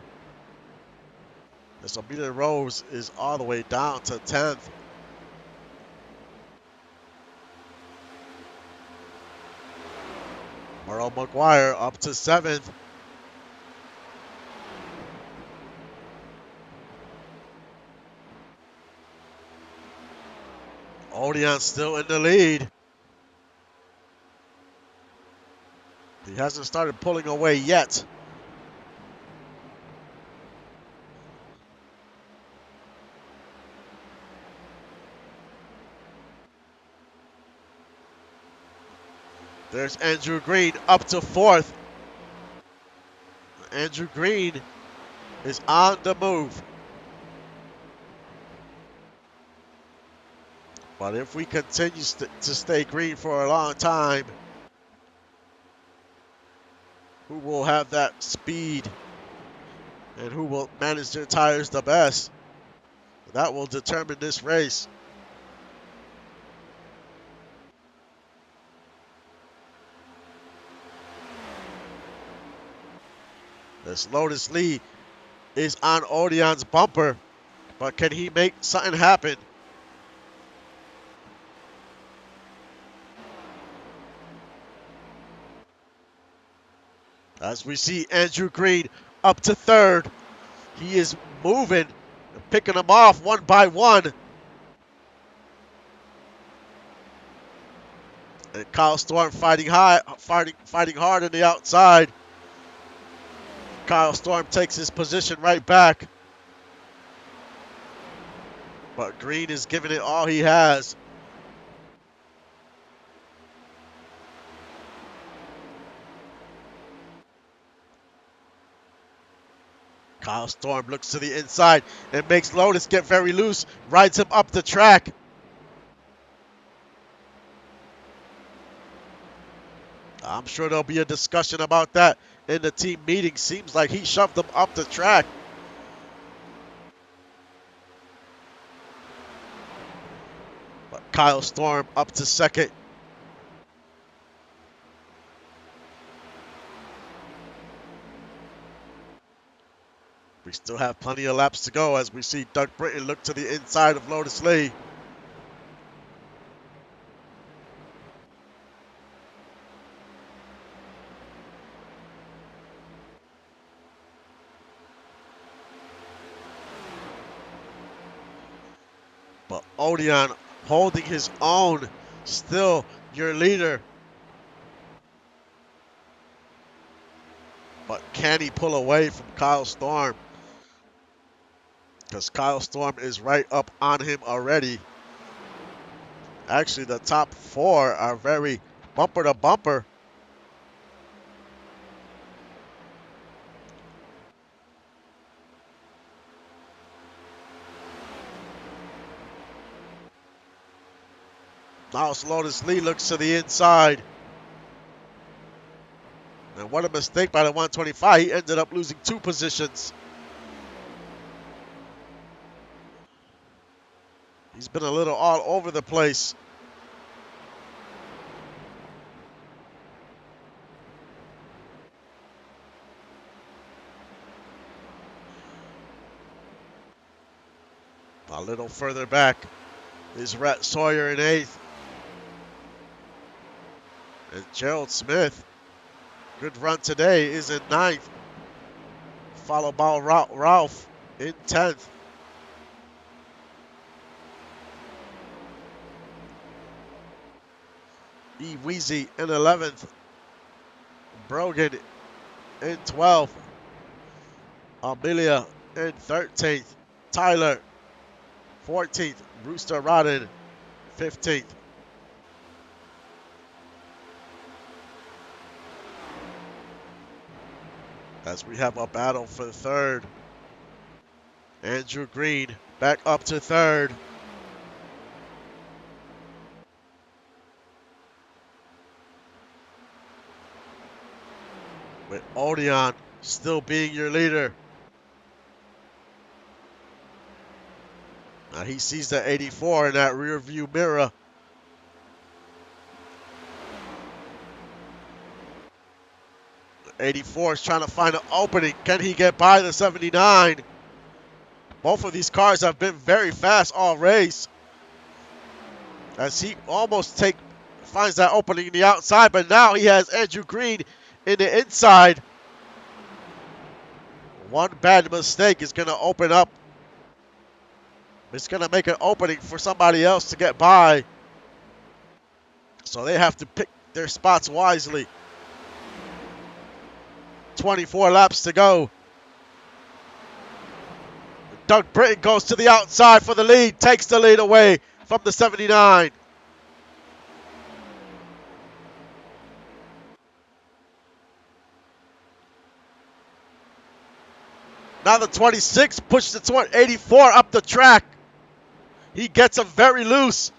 This Amelia Rose is all the way down to 10th. Merle McGuire up to 7th. Odeon still in the lead. He hasn't started pulling away yet. There's Andrew Green up to 4th. Andrew Green is on the move. But if we continue to stay green for a long time, who will have that speed and who will manage their tires the best, that will determine this race. This Lotus Lee is on Odeon's bumper, but can he make something happen? As we see Andrew Green up to 3rd. He is moving, picking them off one by one. And Kyle Storm fighting hard on the outside. Kyle Storm takes his position right back. But Green is giving it all he has. Kyle Storm looks to the inside and makes Lotus get very loose, rides him up the track. I'm sure there'll be a discussion about that in the team meeting. Seems like he shoved him up the track. But Kyle Storm up to 2nd. We still have plenty of laps to go as we see Doug Britton look to the inside of Lotus Lee. But Odeon holding his own, still your leader. But can he pull away from Kyle Storm? Because Kyle Storm is right up on him already. Actually, the top 4 are very bumper to bumper. Now Lotus Lee looks to the inside. And what a mistake by the 125. He ended up losing 2 positions. He's been a little all over the place. A little further back is Rhett Sawyer in 8th. And Gerald Smith, good run today, is in 9th. Followed by Ralph in 10th. E. Weezy in 11th. Brogan in 12th. Amelia in 13th. Tyler 14th. Brewster Rodden 15th. As we have a battle for 3rd. Andrew Green back up to 3rd. With Odeon still being your leader. Now he sees the 84 in that rear view mirror. The 84 is trying to find an opening. Can he get by the 79? Both of these cars have been very fast all race. As he almost finds that opening in the outside, but now he has Andrew Green in the inside. One bad mistake is going to open up. It's going to make an opening for somebody else to get by. So they have to pick their spots wisely. 24 laps to go. Doug Britton goes to the outside for the lead, takes the lead away from the 79. Now the 26 pushes the 84 up the track. He gets him very loose.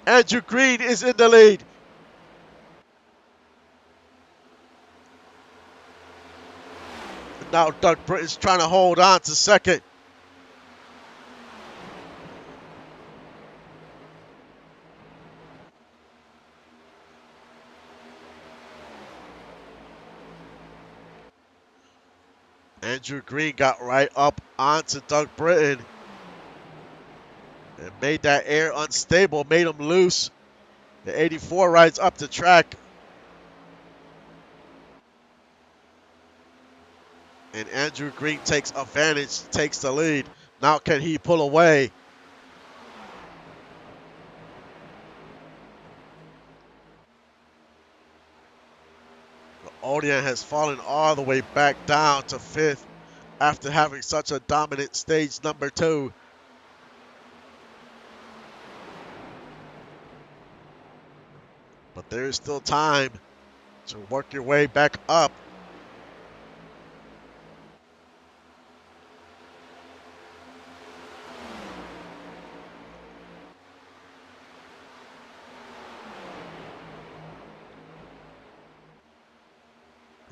Andrew Green is in the lead. Now Doug Britton's trying to hold on to second. Andrew Green got right up onto Doug Britton and made that air unstable, made him loose. The 84 rides up the track. And Andrew Green takes advantage, takes the lead. Now can he pull away? Odeon has fallen all the way back down to 5th after having such a dominant stage number 2. But there is still time to work your way back up.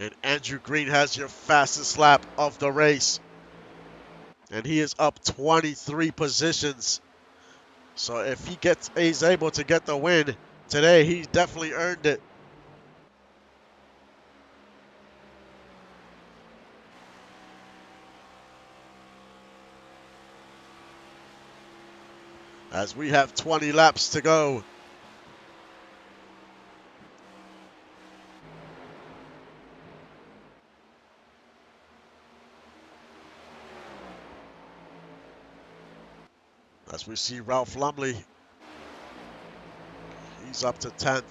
And Andrew Green has your fastest lap of the race. And he is up 23 positions. So if he's able to get the win today, he's definitely earned it. As we have 20 laps to go. As we see Ralph Lumley, he's up to 10th.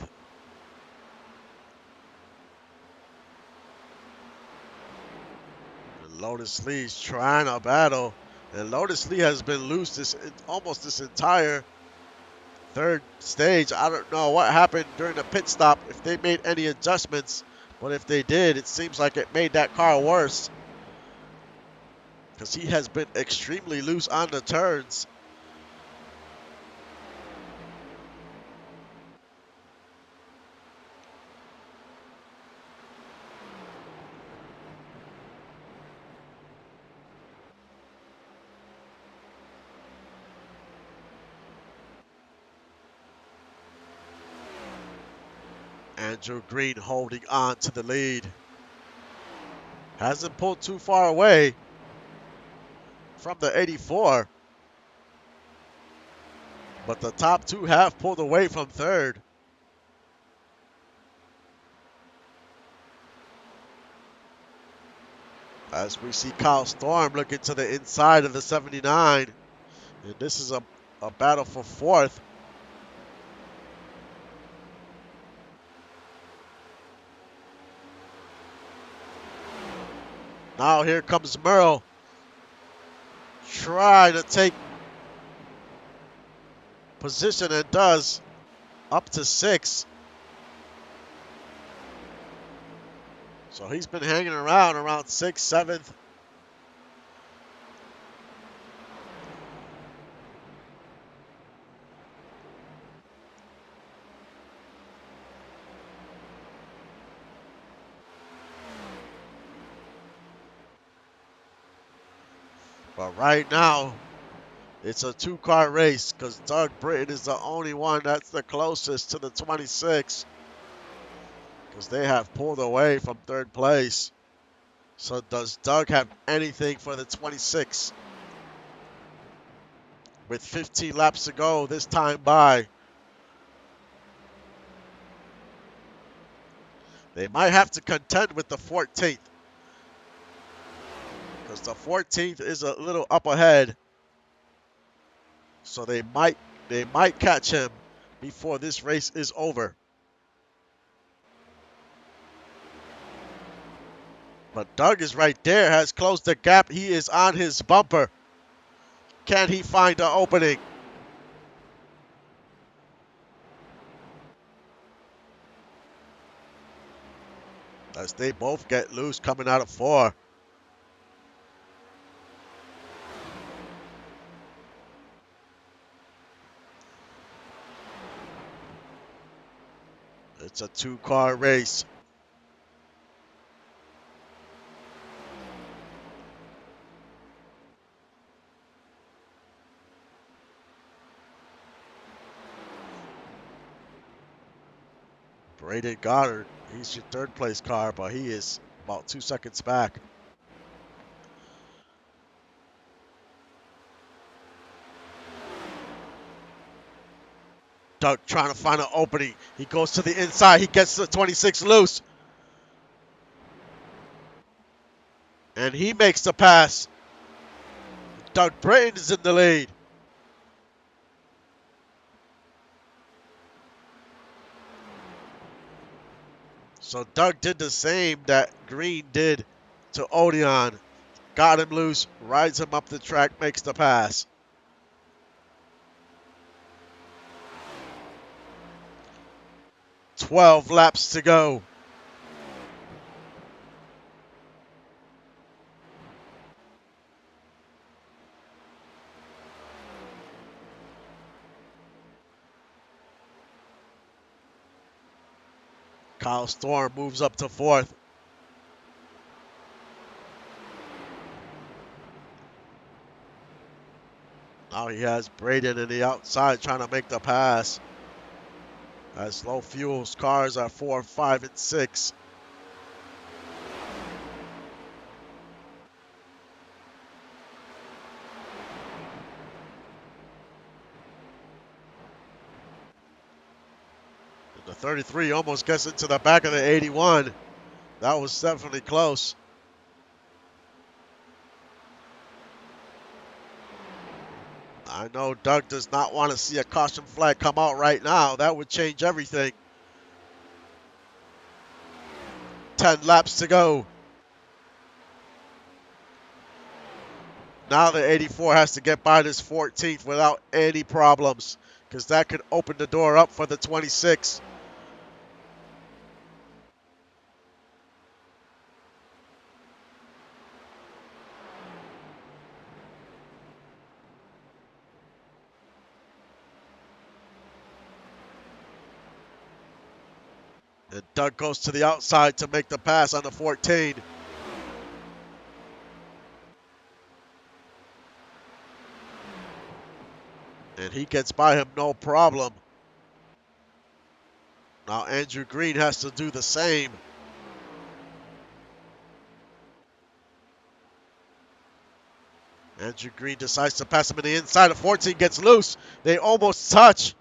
And Lotus Lee's trying to battle. And Lotus Lee has been loose almost this entire 3rd stage. I don't know what happened during the pit stop, if they made any adjustments. But if they did, it seems like it made that car worse. Because he has been extremely loose on the turns. Andrew Green holding on to the lead. Hasn't pulled too far away from the 84. But the top two have pulled away from third. As we see Kyle Storm looking to the inside of the 79. And this is a battle for fourth. Now here comes Merle. Trying to take position and does. Up to 6. So he's been hanging around 6th, 7th. But right now, it's a two-car race because Doug Britton is the only one that's the closest to the 26 because they have pulled away from third place. So does Doug have anything for the 26? With 15 laps to go this time by. They might have to contend with the 14th because the 14th is a little up ahead. So they might catch him before this race is over. But Doug is right there, has closed the gap. He is on his bumper. Can he find an opening? As they both get loose coming out of 4. It's a two-car race. Braden Goddard, he's your third place car, but he is about 2 seconds back. Doug trying to find an opening. He goes to the inside. He gets the 26 loose. And he makes the pass. Doug Britton is in the lead. So Doug did the same that Green did to Odeon. Got him loose, rides him up the track, makes the pass. "12 laps to go. Kyle Storm moves up to 4th. Now he has Braden in the outside trying to make the pass. As low fuels cars are 4, 5, and 6. And the 33 almost gets into the back of the 81. That was definitely close. I know Doug does not want to see a caution flag come out right now. That would change everything. 10 laps to go. Now the 84 has to get by this 14th without any problems because that could open the door up for the 26. And Doug goes to the outside to make the pass on the 14. And he gets by him no problem. Now Andrew Green has to do the same. Andrew Green decides to pass him in the inside. 14 gets loose. They almost touch.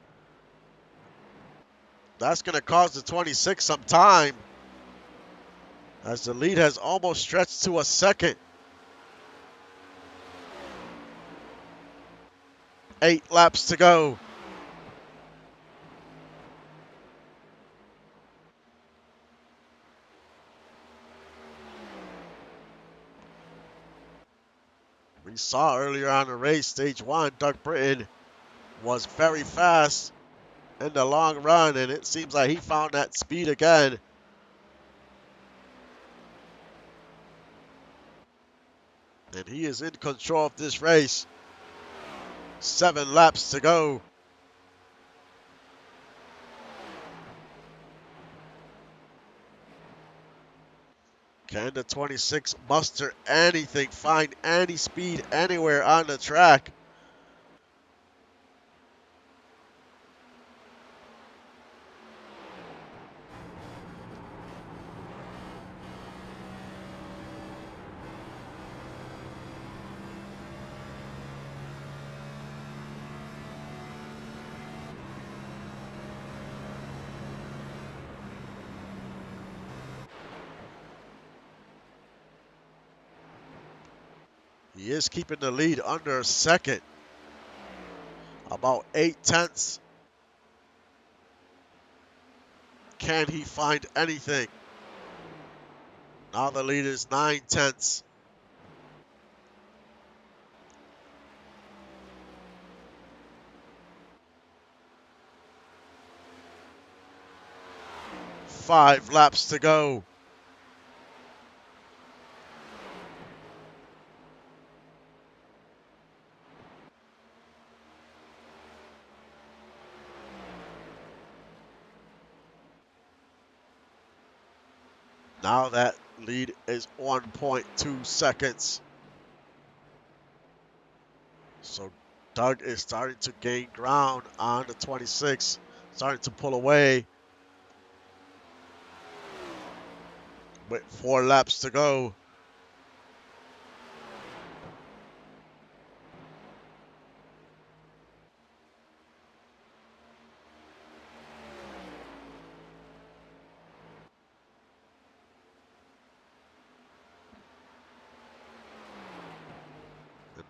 That's going to cause the 26 some time, as the lead has almost stretched to a second. 8 laps to go. We saw earlier on the race, stage 1, Doug Britton was very fast in the long run, and it seems like he found that speed again. And he is in control of this race. 7 laps to go. Can the 26 muster anything, find any speed anywhere on the track? He is keeping the lead under a second. About 8 tenths. Can he find anything? Now the lead is 9 tenths. Five laps to go. Now that lead is 1.2 seconds. So Doug is starting to gain ground on the 26, starting to pull away with 4 laps to go.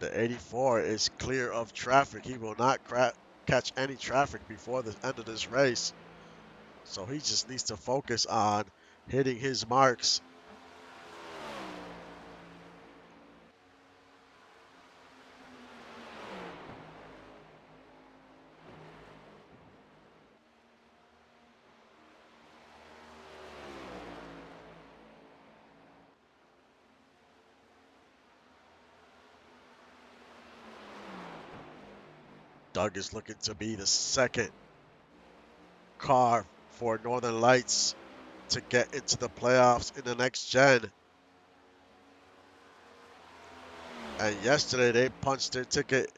The 84 is clear of traffic. He will not catch any traffic before the end of this race. So he just needs to focus on hitting his marks. Doug is looking to be the second car for Northern Lights to get into the playoffs in the next gen. And yesterday they punched their ticket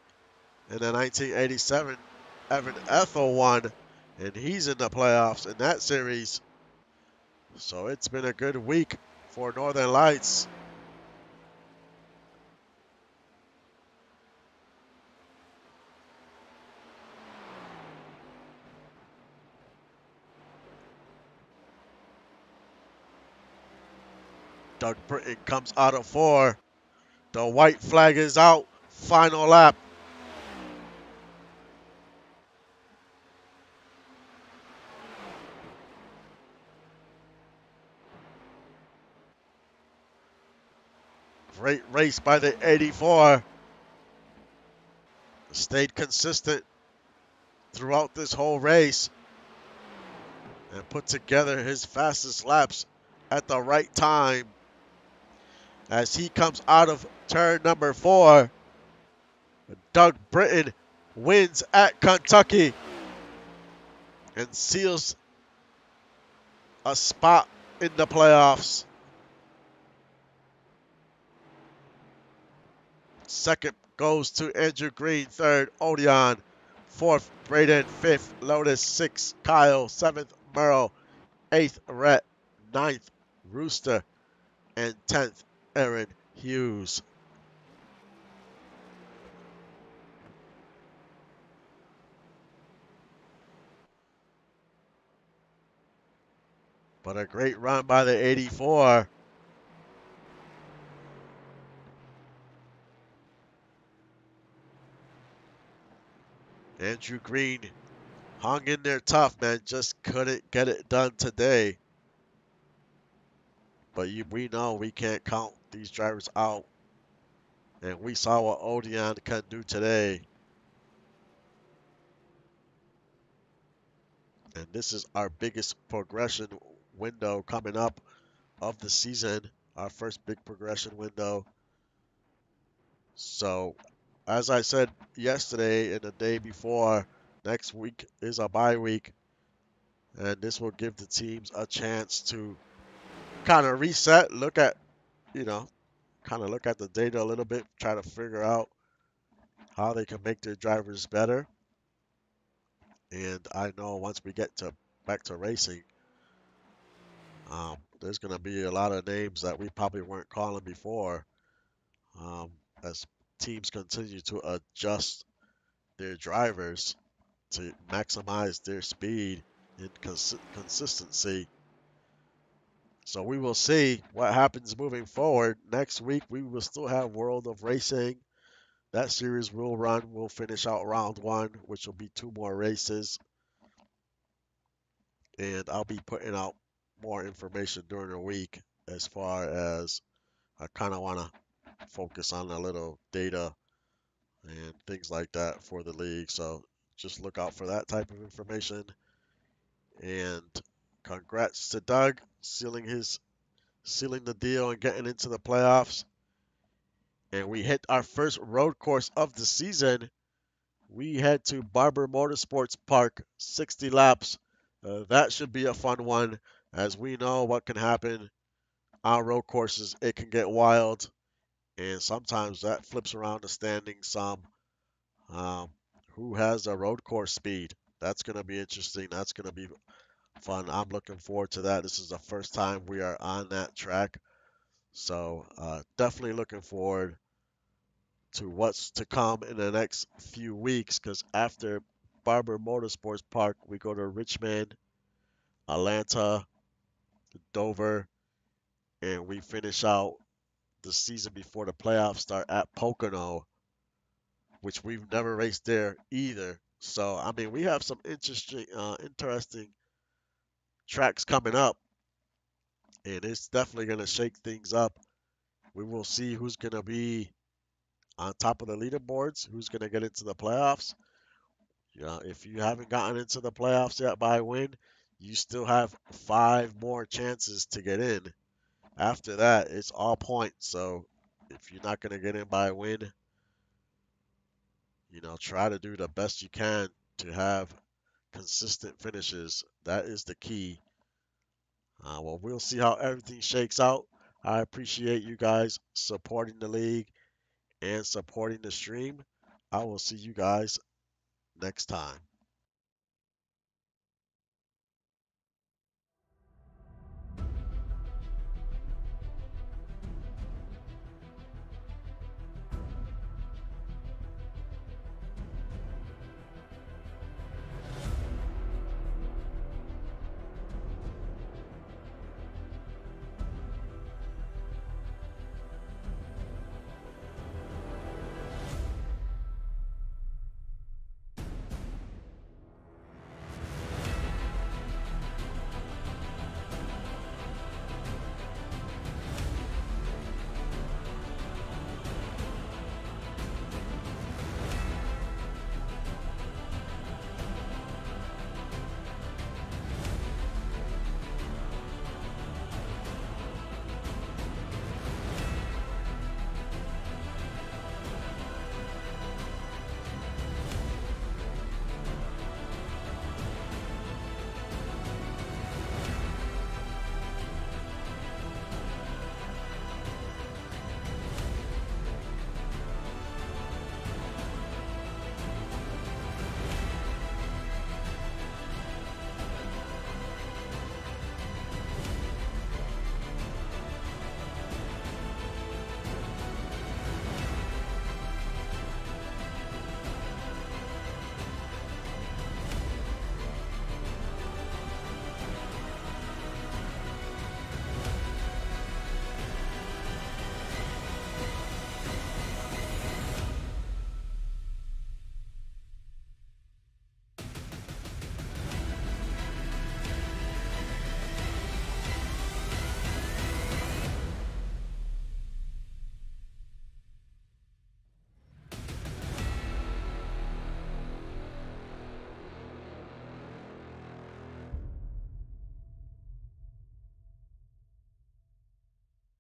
in the 1987. Evan Ethel won, and he's in the playoffs in that series. So it's been a good week for Northern Lights. Doug Britton comes out of 4. The white flag is out. Final lap. Great race by the 84. Stayed consistent throughout this whole race and put together his fastest laps at the right time. As he comes out of turn number 4, Doug Britton wins at Kentucky and seals a spot in the playoffs. Second goes to Andrew Green. Third, Odeon. Fourth, Braden. Fifth, Lotus. Sixth, Kyle. Seventh, Merle. 8th, Rhett. 9th, Rooster. And 10th, Aaron Hughes. But a great run by the 84. Andrew Green hung in there tough, man. Just couldn't get it done today. But we know we can't count these drivers out. And we saw what Odion can do today. And this is our biggest progression window coming up of the season. Our first big progression window. So, as I said yesterday and the day before, next week is a bye week. And this will give the teams a chance to kind of reset, look at, you know, kind of look at the data a little bit, try to figure out how they can make their drivers better. And I know once we get to back to racing, there's going to be a lot of names that we probably weren't calling before, um, as teams continue to adjust their drivers to maximize their speed and consistency. So we will see what happens moving forward. Next week, we will still have World of Racing. That series will run. We'll finish out round one, which will be 2 more races. And I'll be putting out more information during the week as far as I kind of want to focus on a little data and things like that for the league. So just look out for that type of information. And congrats to Doug sealing the deal and getting into the playoffs. And we hit our first road course of the season. We head to Barber Motorsports Park, 60 laps. That should be a fun one, as we know what can happen on road courses. It can get wild, and sometimes that flips around the standings some. Um, who has the road course speed? That's going to be interesting. That's going to be fun. I'm looking forward to that. This is the first time we are on that track. So definitely looking forward to what's to come in the next few weeks, because after Barber Motorsports Park, we go to Richmond, Atlanta, Dover, and we finish out the season before the playoffs start at Pocono, which we've never raced there either. So I mean, we have some interesting tracks coming up, and it's definitely going to shake things up. We will see who's going to be on top of the leaderboards, who's going to get into the playoffs. If you haven't gotten into the playoffs yet by win, you still have 5 more chances to get in. After that, it's all points. So if you're not going to get in by win, try to do the best you can to have consistent finishes. That is the key. Well, we'll see how everything shakes out. I appreciate you guys supporting the league and supporting the stream. I will see you guys next time.